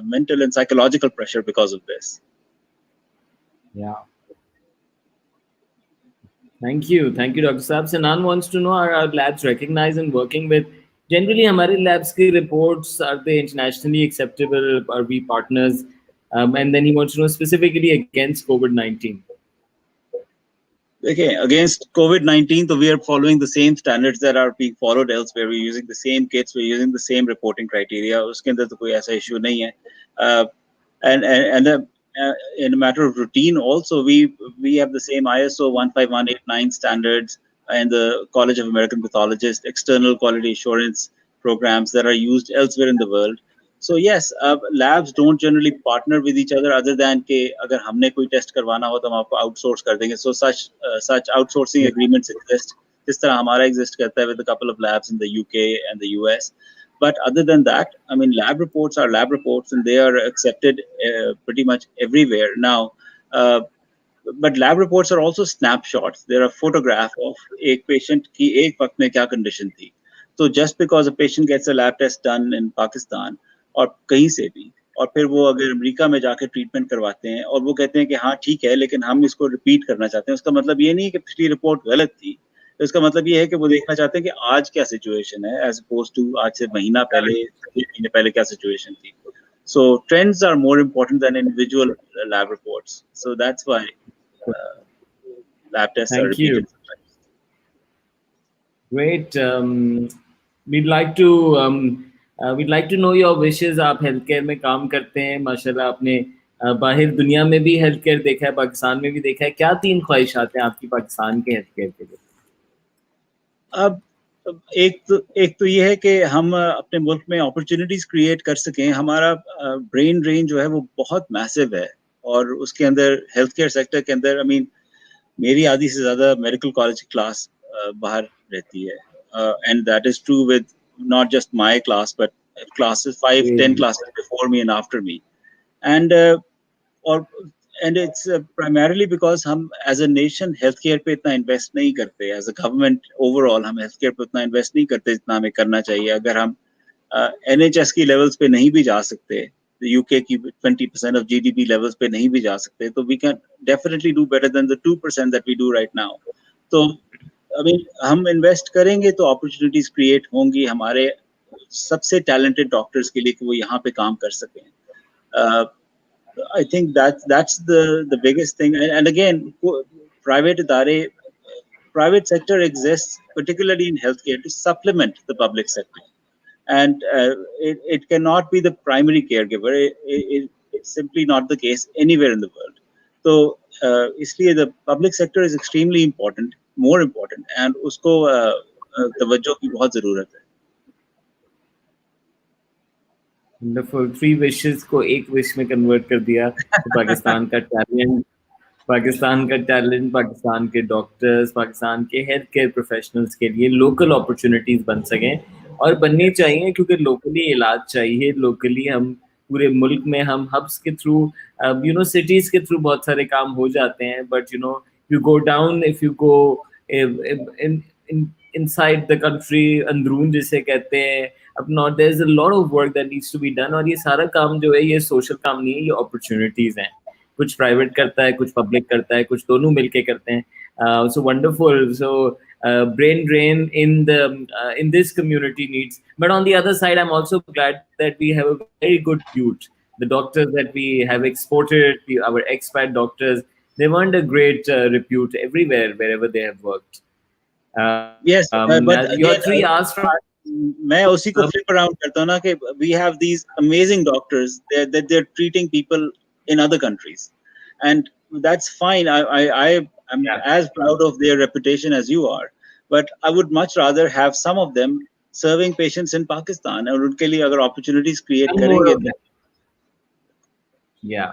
mental and psychological pressure because of this. Yeah. Thank you, Dr. Saab. Sanan wants to know, are our labs recognized and working with? Generally, हमारे labs की reports, are they internationally acceptable? Are we partners? And then he wants to know specifically against COVID-19. Okay, against COVID-19, so we are following the same standards that are being followed elsewhere. We're using the same kits, we're using the same reporting criteria. उसके अंदर तो कोई ऐसा issue नहीं है. And in a matter of routine also, we have the same ISO 15189 standards and the College of American Pathologists external quality assurance programs that are used elsewhere in the world. So yes, labs don't generally partner with each other than कि अगर हमने कोई test करवाना हो तो हम आपको outsource कर देंगे. So such outsourcing agreements exist. जिस तरह हमारा exist करता है with a couple of labs in the UK and the US. But other than that, I mean, lab reports are lab reports, and they are accepted pretty much everywhere now. But lab reports are also snapshots. They're a photograph of a patient की एक वक्त में क्या condition थी. So just because a patient gets a lab test done in Pakistan और कहीं से भी, और फिर वो अगर अमेरिका में जाकर ट्रीटमेंट करवाते हैं और वो कहते हैं कि हाँ ठीक है लेकिन हम इसको रिपीट करना चाहते हैं, उसका मतलब ये नहीं कि पिछली रिपोर्ट गलत थी. इसका मतलब ये है कि वो देखना चाहते हैं कि आज क्या सिचुएशन है एज अपोज टू आज से महीना पहले, 3 महीने पहले क्या सिचुएशन थी. So trends are more important than individual lab reports. So that's why lab tests are repeated. Great. We'd like to know your wishes. आप healthcare में काम करते हैं, माशाल्लाह आपने बाहर दुनिया में भी healthcare देखा है, पाकिस्तान में भी देखा है. क्या 3 ख्वाहिशात हैं आपकी पाकिस्तान के healthcare के लिए? अब एक तो ये है कि हम अपने मुल्क में अपॉर्चुनिटीज क्रिएट कर सकें. हमारा ब्रेन ड्रेन जो है वो बहुत मैसिव है, और उसके अंदर हेल्थ केयर सेक्टर के अंदर मेरी आधी से ज़्यादा मेडिकल कॉलेज क्लास बाहर रहती है, and that is true with not just my class but classes 5-10 classes before me and after me, and it's primarily because हम as a nation healthcare पे इतना invest नहीं करते. As a government overall हम healthcare पे उतना invest नहीं करते जितना हमें करना चाहिए. अगर हम NHS की levels पे नहीं भी जा सकते, UK की 20% of GDP levels पे नहीं भी जा सकते, तो we can definitely do better than the 2% that we do right now. तो हम invest करेंगे तो opportunities create होंगी हमारे सबसे talented doctors के लिए कि वो यहाँ पे काम कर सकें. I think that's the biggest thing. And again, private sector exists particularly in healthcare to supplement the public sector, and it cannot be the primary caregiver. It's simply not the case anywhere in the world. So इसलिए the public sector is extremely important, more important, and उसको तवज्जो की बहुत ज़रूरत है. Wonderful. 3 wishes को एक wish में convert कर दिया. तो पाकिस्तान का talent, पाकिस्तान के डॉक्टर्स, पाकिस्तान के हेल्थ केयर प्रोफेशनल्स के लिए लोकल अपॉर्चुनिटीज बन सकें, और बननी चाहिए क्योंकि लोकली इलाज चाहिए. लोकली हम पूरे मुल्क में हम हब्स के थ्रू सिटीज के थ्रू बहुत सारे काम हो जाते हैं, but you go down, if you go inside the country, अंदरून जिसे कहते हैं, अपना there's a lot of work that needs to be done. और ये सारा काम जो है ये सोशल काम नहीं है, ये अपॉर्चुनिटीज हैं. कुछ प्राइवेट करता है, कुछ पब्लिक करता है, कुछ दोनों मिलके करते हैं. So wonderful. So brain drain in this community needs. But on the other side, I'm also glad that we have a very good youth. The doctors that we have exported, our expat doctors, they've earned a great repute everywhere, wherever they have worked. Yes, but your again, 3 hours from. मैं उसी को flip around करता हूँ ना कि we have these amazing doctors that they're treating people in other countries, and that's fine. I'm as proud of their reputation as you are, but I would much rather have some of them serving patients in Pakistan, और उनके लिए अगर opportunities create Some more करेंगे of them. Yeah.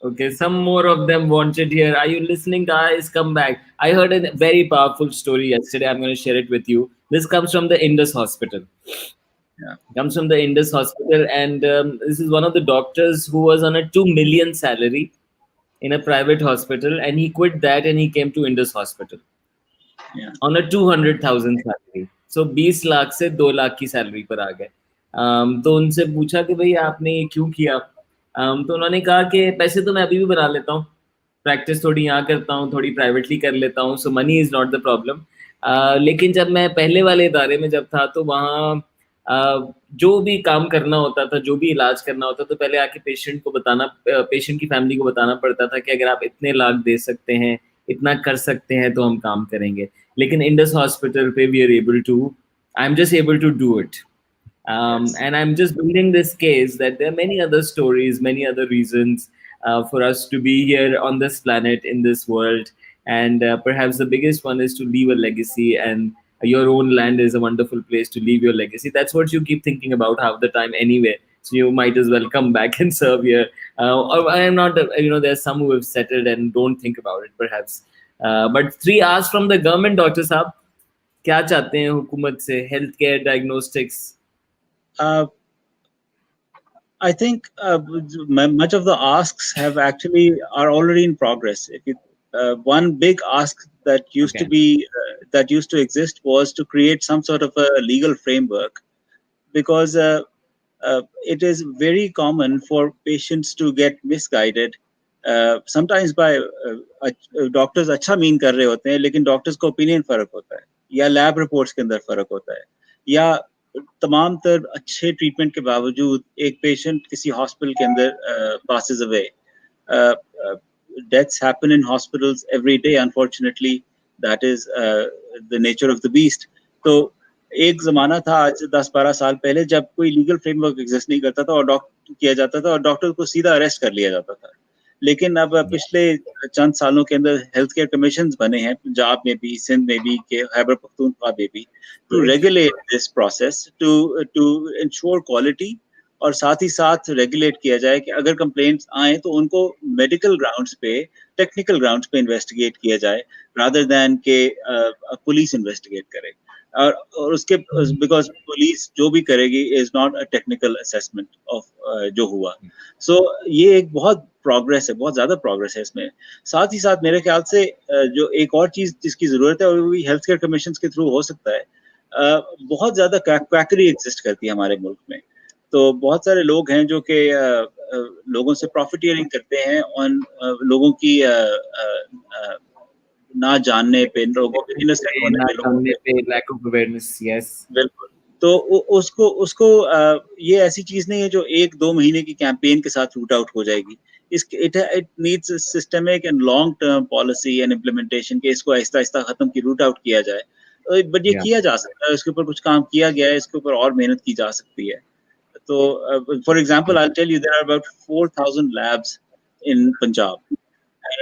Okay, some more of them wanted here. Are you listening, guys? Come back. I heard a very powerful story yesterday. I'm going to share it with you. This comes from the Indus Hospital. Yeah. Comes from the Indus Hospital, and this is one of the doctors who was on a 2 million salary in a private hospital, and he quit that and he came to Indus Hospital on a 200,000 salary. So 20 lakh से 2 लाख की salary पर आ गए. तो उनसे पूछा कि भाई आपने ये क्यों किया. तो उन्होंने कहा कि पैसे तो मैं अभी भी बना लेता हूँ, प्रैक्टिस थोड़ी यहाँ करता हूँ, थोड़ी प्राइवेटली कर लेता हूँ, so money is not the problem. लेकिन जब मैं पहले वाले इदारे में जब था तो वहाँ जो भी काम करना होता था, जो भी इलाज करना होता, तो पहले आके पेशेंट को बताना, पेशेंट की फैमिली को बताना पड़ता था कि अगर आप इतने लाख दे सकते हैं, इतना कर सकते हैं तो हम काम करेंगे. लेकिन इंडस हॉस्पिटल पे we are able to, I am just able to do it. And I'm just building this case that there are many other stories, many other reasons for us to be here on this planet, in this world. And perhaps the biggest one is to leave a legacy. And your own land is a wonderful place to leave your legacy. That's what you keep thinking about half the time anyway. So you might as well come back and serve here. Or I am not, there's some who have settled and don't think about it, perhaps. But 3 hours from the government, Dr. Saab, क्या चाहते हैं हुकूमत से? Health care, diagnostics. I think much of the asks are already in progress. One big ask that used to exist was to create some sort of a legal framework, because it is very common for patients to get misguided. Sometimes by doctors अच्छा mean कर रहे होते हैं, लेकिन doctors का opinion फर्क होता है, या लैब रिपोर्ट्स के अंदर फर्क होता है, या तमाम तर अच्छे ट्रीटमेंट के बावजूद एक पेशेंट किसी हॉस्पिटल के अंदर passes away. Deaths happen in hospitals every day, unfortunately. That is the nature of the beast. तो एक जमाना था आज 10-12 साल पहले जब कोई लीगल फ्रेमवर्क एग्जिस्ट नहीं करता था और डॉक्टर किया जाता था और डॉक्टर को सीधा अरेस्ट कर लिया जाता था. लेकिन अब पिछले चंद सालों के अंदर हेल्थ केयर कमीशंस बने हैं, पंजाब में भी, सिंध में भी, के खैबर पख्तूनख्वा में भी, to regulate this process, to ensure quality, और साथ ही साथ रेगुलेट किया जाए कि अगर कंप्लेंट्स आए तो उनको मेडिकल ग्राउंड्स पे, टेक्निकल ग्राउंड्स पे इन्वेस्टिगेट किया जाए, रादर दैन के पुलिस इन्वेस्टिगेट करे. और उसके बिकॉज पुलिस जो भी करेगी is not a technical assessment of जो हुआ. सो ये एक बहुत प्रोग्रेस है, बहुत ज्यादा प्रोग्रेस है इसमें. साथ ही साथ मेरे ख्याल से जो एक और चीज जिसकी जरूरत है, वो भी हेल्थ केयर कमीशन के थ्रू हो सकता है. बहुत ज्यादा क्वैकरी एग्जिस्ट करती है हमारे मुल्क में. तो बहुत सारे लोग हैं जो कि लोगों से प्रॉफिटियरिंग करते हैं ऑन लोगों की ना जानने पे, लोगों के इनोसेंट होने पे, लैक ऑफ अवेयरनेस. यस, बिल्कुल. तो उसको ये ऐसी चीज नहीं है जो 1-2 महीने की कैंपेन के साथ रूट आउट हो जाएगी. It needs systemic and long term policy and implementation के इसको आहिस्ता आहिस्ता खत्म की रूट आउट किया जाए. बट ये किया जा सकता है, इसके ऊपर कुछ काम किया गया है, इसके ऊपर और मेहनत की जा सकती है. तो for example I tell you there are about 4,000 labs in Punjab and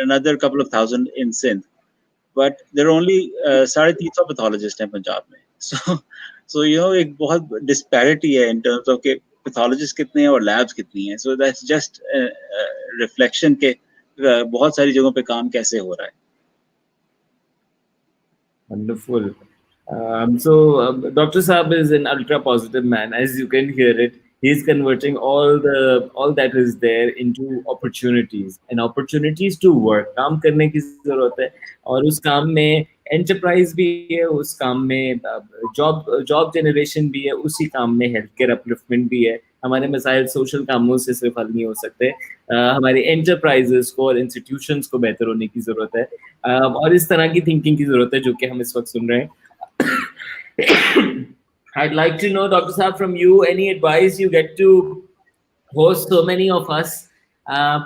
another couple of thousand in Sindh, but there are only 350 pathologists in Punjab में. So एक बहुत disparity है in terms of के pathologists कितने हैं और labs कितनी हैं. So that's just reflection के बहुत सारी जगहों पे काम कैसे हो रहा है. Wonderful. So Dr. Saab is an ultra positive man, as you can hear it. He's converting all that is there into opportunities and opportunities to work. काम करने की जरूरत है और उस काम में एंटरप्राइज भी है, उस काम में जॉब जनरेशन भी है, उसी काम में हेल्थ केयर अपलिफ्टमेंट भी है. हमारे मसाइल सोशल कामों से सिर्फ हल नहीं हो सकते. हमारी एंटरप्राइजेस को और इंस्टीट्यूशंस को बेहतर होने की जरूरत है, और इस तरह की थिंकिंग की जरूरत है जो कि हम इस वक्त सुन रहे हैं. I'd like to know, Dr. Saab, from you, any advice you get to host so many of us,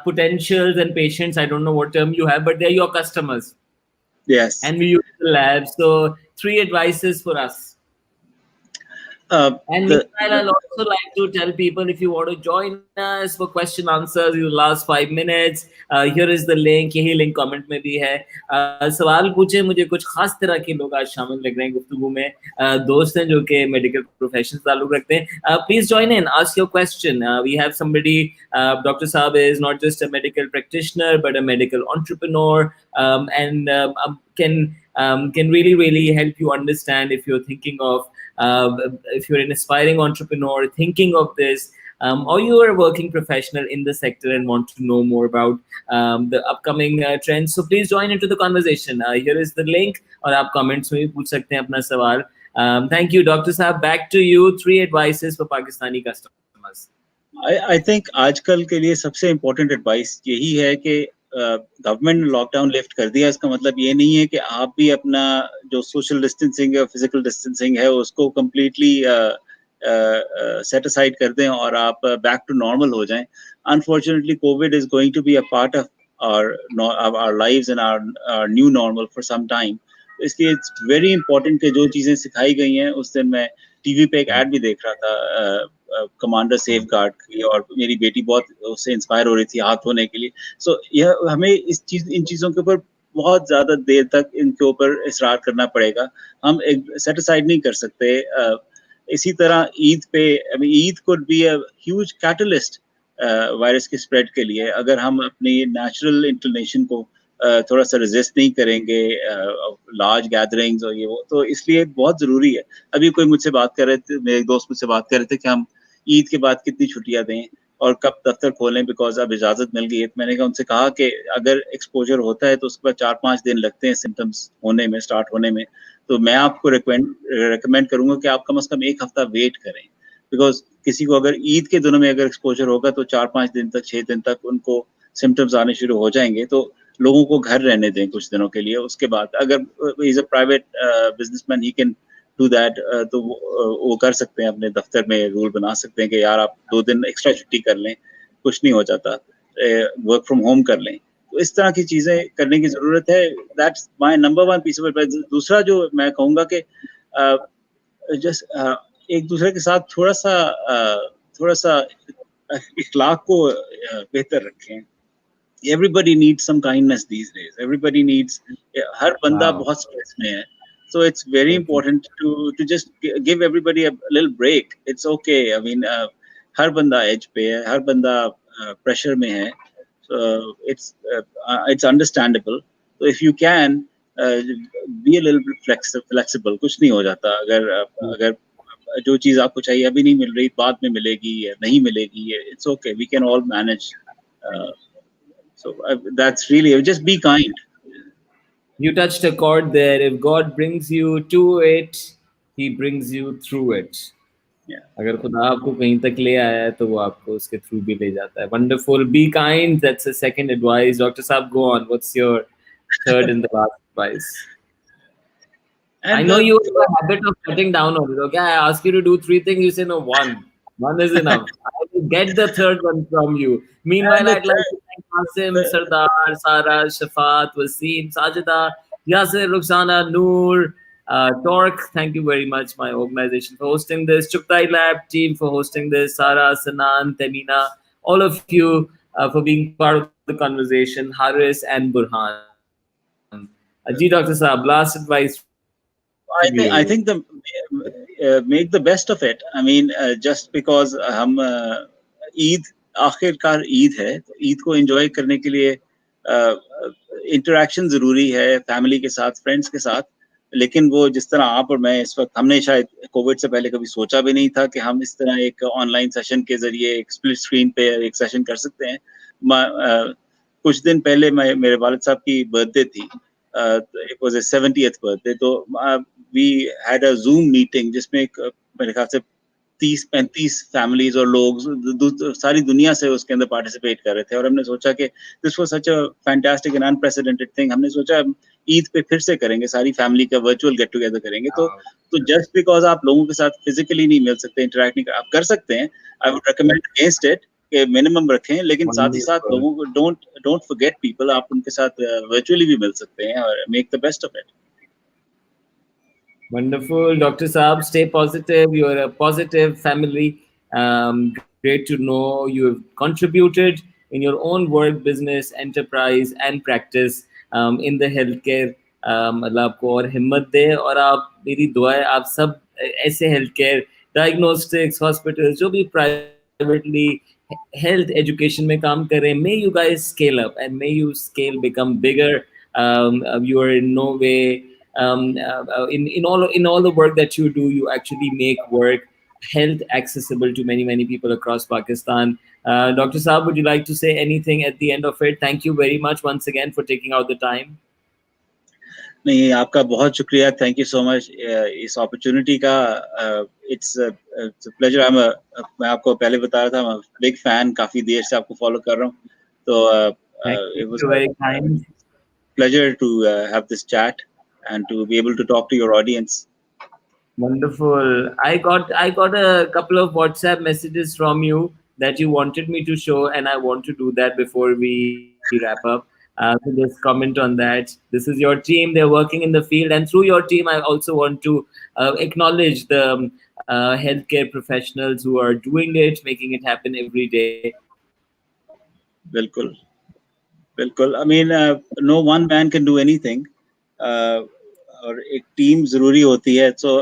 potentials and patients. I don't know what term you have, but they're your customers. Yes. And we use the lab. So 3 advices for us. And The meanwhile, I'll also like to tell people if you want to join us for question answers in the last 5 minutes, here is the link. यही link comment में भी है. सवाल पूछे, मुझे कुछ खास तरह के लोग आज शामिल लग रहे हैं गुफ्तगू में. दोस्त हैं जो कि मेडिकल प्रोफेशन ताल्लुक रखते हैं. Please join in, ask your question. We have somebody, Dr. Saab is not just a medical practitioner but a medical entrepreneur, and can really help you understand if you're thinking of if you're an aspiring entrepreneur thinking of this, or you are a working professional in the sector and want to know more about the upcoming trends. So please join into the conversation. Here is the link, और आप comments में भी पूछ सकते हैं अपना सवाल. Thank you, Dr. Saab. Back to you. 3 advices for Pakistani customers. I think आजकल के लिए सबसे इम्पोर्टेंट एडवाइस यही है कि गवर्नमेंट ने लॉकडाउन लिफ्ट कर दिया. इसका मतलब ये नहीं है कि आप भी अपना जो सोशल डिस्टेंसिंग है, फिजिकल डिस्टेंसिंग है, उसको कम्प्लीटली सेट असाइड कर दें और आप बैक टू नॉर्मल हो जाएं. Unfortunately Covid is going to be a part of our lives and our new normal for some time. इसलिए इट्स वेरी इंपॉर्टेंट कि जो चीज़ें सिखाई गई हैं. उस दिन मैं टीवी पे एक ऐड भी देख रहा था कमांडर सेफ गार्ड की, और मेरी बेटी बहुत उससे इंस्पायर हो रही थी हाथ धोने के लिए. सो यह हमें इन चीज़ों के ऊपर बहुत ज़्यादा देर तक इनके ऊपर इसरार करना पड़ेगा. हम एक सेट असाइड नहीं कर सकते. इसी तरह ईद पे, Eid could be a huge catalyst virus के स्प्रेड के लिए, अगर हम अपनी नेचुरल इंक्लिनेशन को थोड़ा सा रेजिस्ट नहीं करेंगे लार्ज गैदरिंग्स और ये वो. तो इसलिए बहुत ज़रूरी है. अभी कोई मुझसे बात कर रहे थे, मेरे दोस्त मुझसे बात कर रहे थे कि हम ईद के बाद कितनी छुट्टियां दें और कब दफ्तर खोलें, बिकॉज अब इजाज़त मिल गई है. मैंने कहा उनसे कहा कि अगर एक्सपोजर होता है तो उसके बाद 4-5 दिन लगते हैं सिम्टम्स होने में, स्टार्ट होने में. तो मैं आपको रिकमेंड करूँगा कि आप कम से कम 1 हफ्ता वेट करें, बिकॉज किसी को अगर ईद के दिनों में अगर एक्सपोजर होगा तो 4-5 दिन तक, 6 दिन तक उनको सिम्टम्स आने शुरू हो जाएंगे. तो लोगों को घर रहने दें कुछ दिनों के लिए. उसके बाद अगर is a private businessman, he can do that. तो वो कर सकते हैं, अपने दफ्तर में रूल बना सकते हैं कि यार आप 2 दिन एक्स्ट्रा छुट्टी कर लें, कुछ नहीं हो जाता, वर्क फ्रॉम होम कर लें. तो इस तरह की चीज़ें करने की ज़रूरत है. That's my number 1 piece of advice. दूसरा जो मैं कहूँगा कि जस्ट एक दूसरे के साथ थोड़ा सा इखलाक को बेहतर रखें. Everybody needs some kindness these days. Everybody needs, हर बंदा बहुत स्ट्रेस में है. So it's very important to just give everybody a little break. It's okay. I mean, हर बंदा edge पे है, हर बंदा pressure में है. So it's understandable. So if you can be a little bit flexible. कुछ नहीं हो जाता. अगर जो चीज़ आपको चाहिए अभी नहीं मिल रही, बाद में मिलेगी या नहीं मिलेगी, it's okay. We can all manage. So that's really, just be kind. You touched a chord there. If God brings you to it, He brings you through it. Yeah. अगर खुदा आपको कहीं तक ले आया है तो वो आपको उसके थ्रू भी ले जाता है. Wonderful. Be kind. That's the second advice. Dr. Saab, go on. What's your third and the last advice? And I know you have a habit of cutting down on it. Okay, I ask you to do 3 things. You say no, one. One is enough. I will get the third one from you. Meanwhile, I'd like to thank Qasim, Sardar, Sara, Shafat, Wasim, Sajida, Yasir, Ruxana, Noor, Torque. Thank you very much, my organization, for hosting this. Chughtai Lab team for hosting this. Sara, Sanan, Temina, all of you for being part of the conversation. Haris and Burhan. Ji, Dr. Saab, last advice from you. I think the make the best of it. I mean, just because हम ईद आखिरकार ईद है, तो ईद को enjoy करने के लिए interaction जरूरी है फैमिली के साथ, फ्रेंड्स के साथ. लेकिन वो जिस तरह आप और मैं इस वक्त, हमने शायद कोविड से पहले कभी सोचा भी नहीं था कि हम इस तरह एक ऑनलाइन सेशन के जरिए एक स्प्लिट स्क्रीन पे एक सेशन कर सकते हैं. कुछ दिन पहले मेरे वालिद साहब की बर्थडे थी. It was a 70th birthday. तो we had a Zoom meeting जिसमें मेरे ख्याल से 30-35 फैमिलीज और लोग सारी दुनिया से उसके अंदर पार्टिसिपेट कर रहे थे. और हमने सोचा कि this was such a fantastic and unprecedented thing. हमने सोचा ईद पे फिर से करेंगे, सारी फैमिली का वर्चुअल गेट टुगेदर करेंगे. तो जस्ट बिकॉज आप लोगों के साथ फिजिकली नहीं मिल सकते, इंटरेक्ट नहीं आप कर सकते हैं, I would recommend against it के मिनिमम रखें. लेकिन साथ ही साथ लोगों को डोंट फॉरगेट पीपल. आप उनके साथ वर्चुअली भी मिल सकते हैं और make the best of it. Wonderful. Dr. Saab, stay positive. You're a positive family. Great to know you've contributed in your own work, business, enterprise, and practice in the healthcare. अल्लाह आपको और हिम्मत दे और आप मेरी दुआ है आप सब ऐसे हेल्थ केयर डायग्नोस्टिक्स हॉस्पिटल्स जो भी प्राइवेटली health education में काम कर रहे हैं may you guys scale up and may you scale become bigger. You are in no way in all the work that you do, you actually make work health accessible to many people across Pakistan. Dr. Saab, would you like to say anything at the end of it? Thank you very much once again for taking out the time. नहीं, आपका बहुत शुक्रिया, thank you so much इस opportunity का. It's pleasure. मैं आपको पहले बता रहा था, मैं बिग फैन, काफी देर से आपको फॉलो कर रहा हूँ, तो Thank it was you, very kind. pleasure to have this chat and to be able to talk to your audience. Wonderful. I got a couple of WhatsApp messages from you that you wanted me to show, and I want to do that before we wrap up. So just comment on that. This is your team; they're working in the field, and through your team, I also want to acknowledge the healthcare professionals who are doing it, making it happen every day. बिल्कुल बिल्कुल. I mean, no one man can do anything. और एक team जरूरी होती है. So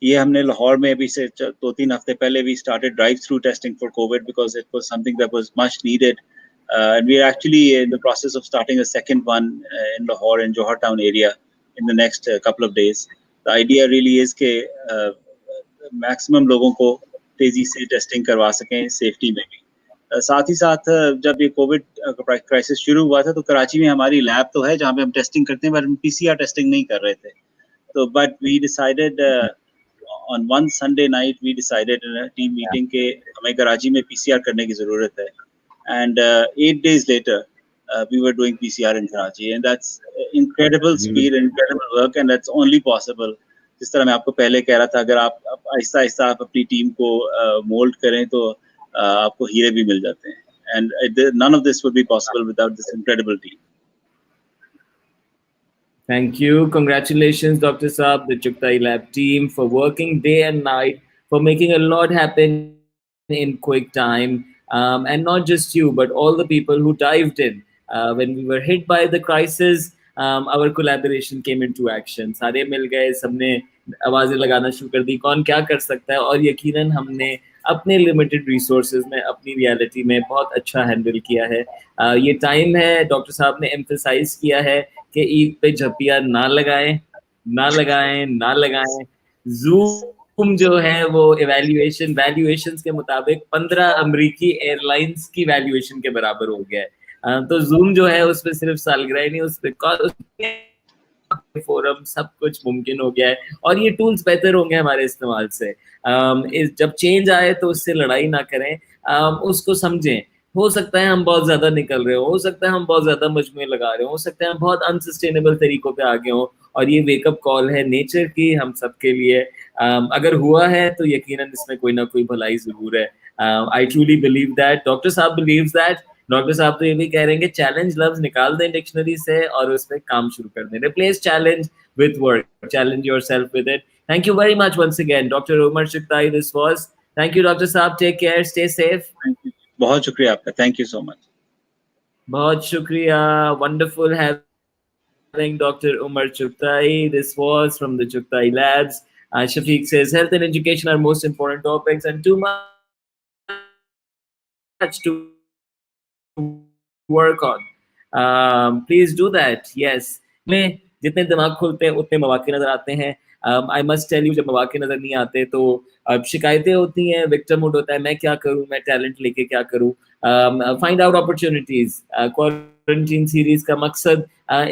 ये हमने लाहौर में अभी से 2-3 हफ्ते पहले we started drive-through testing for COVID because it was something that was much needed. And we are actually in the process of starting a second one in Lahore and Johar Town area in the next couple of days. The idea really is कि maximum लोगों को तेजी से testing करवा सकें, safety में भी. साथ ही साथ जब ये कोविड क्राइसिस शुरू हुआ था, तो कराची में हमारी लैब तो है जहाँ पे हम टेस्टिंग करते हैं, पर हम पीसीआर टेस्टिंग नहीं कर रहे थे. तो but we decided on one Sunday night, we decided in a team meeting के हमें कराची में पीसीआर करने की ज़रूरत है. And 8 days later we were doing PCR in Karachi, and that's incredible speed, incredible work, and that's only possible. जिस तरह मैं आपको पहले कह रहा था, अगर आप आहिस्ता आहिस्ता आप अपनी टीम को मोल्ड करें तो आपको हीरे भी मिल जाते हैं. And none of this would be possible without this incredible team. Thank you. Congratulations, Dr. Saab, the Chughtai Lab team, for working day and night, for making a lot happen in quick time. And not just you, but all the people who dived in. When we were hit by the crisis, our collaboration came into action. सारे मिल गए, सबने आवाज़ें लगाना शुरू कर दी, कौन क्या कर सकता है, और यकीनन हमने अपने लिमिटेड रिसोर्सेज में, अपनी रियलिटी में बहुत अच्छा हैंडल किया है. ये टाइम है, डॉक्टर साहब ने एम्फसाइज किया है कि ईद पे झपिया ना लगाएं, ना लगाएं, ना लगाएं. जूम जो है वो वैल्यूएशंस के मुताबिक 15 अमेरिकी एयरलाइंस की वैल्यूएशन के बराबर हो गया है. तो जूम जो है उसमें सिर्फ सालगिरह नहीं, उस पे फोरम सब कुछ मुमकिन हो गया है, और ये टूल्स बेहतर होंगे हमारे इस्तेमाल से. जब चेंज आए तो उससे लड़ाई ना करें, उसको समझें. हो सकता है हम बहुत ज्यादा निकल रहे हो सकता है हम बहुत ज्यादा मजमूए लगा रहे हो सकता है हम बहुत अनसस्टेनेबल तरीकों पे आगे हो, और ये वेकअप कॉल है नेचर की हम सबके लिए. अगर हुआ है तो यकीनन इसमें कोई ना कोई भलाई जरूर है. I truly believe that. Doctor साहब बिलीव्स दैट. डॉक्टर साहब तो ये भी कह रहे हैं कि चैलेंज लफ्ज निकाल दें डिक्शनरी से और उस पर काम शुरू कर दें. Replace challenge with work, challenge yourself with it. Thank you very much once again, Dr. Omar Chughtai. This was. Thank you, Dr. Saab. Take care. Stay safe. बहुत शुक्रिया आपका. Thank you so much. बहुत शुक्रिया. Wonderful having Dr. Omar Chughtai. This was from the Chughtai Labs. Shafiq says health and education are most important topics and too much to work on. Please do that. Yes. में जितने दिमाग खुलते हैं उतने मौके नजर आते हैं. आई मस्ट टेल यू, जब मौके नजर नहीं आते तो शिकायतें होती हैं, विक्टिम मूड होता है, मैं क्या करूं, मैं टैलेंट लेके क्या करूं. Find out opportunities. Quarantine series का मकसद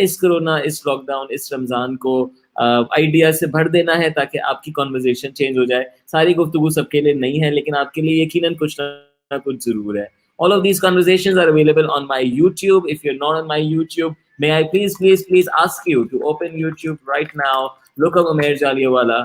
इस कोरोना, इस लॉकडाउन, इस रमजान को आइडिया से भर देना है ताकि आपकी कॉन्वर्जेशन चेंज हो जाए. सारी गुफ्तगू सबके लिए नहीं है, लेकिन आपके लिए यकीनन कुछ ना कुछ जरूर है. All of these conversations are available on my YouTube. If you're not on my YouTube, may I please ask you to open YouTube right now, look up Umair Jaliawala.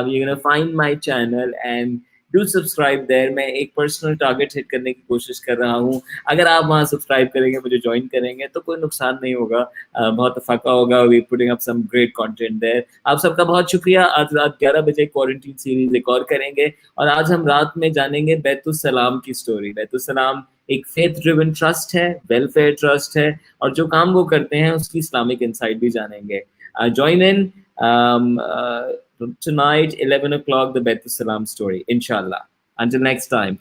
You're gonna find my channel, and do subscribe there. मैं एक personal target hit करने की कोशिश कर रहा हूँ। अगर आप वहाँ सब्सक्राइब करेंगे, मुझे ज्वाइन करेंगे, तो कोई नुकसान नहीं होगा, बहुत इफाका होगा। We putting up some great content there. आप सबका बहुत शुक्रिया। आज रात 11 बजे क्वारंटीन सीरीज एक और करेंगे, और आज हम रात में जानेंगे बैतुस्सलाम की स्टोरी। बैतुस्सलाम एक फेथ ड्रिवन ट्रस्ट है, वेलफेयर ट्रस्ट है, और जो काम वो करते हैं उसकी इस्लामिक इनसाइट भी जानेंगे। Join in tonight, 11 o'clock, the Beth Salam story, inshallah. Until next time. Thank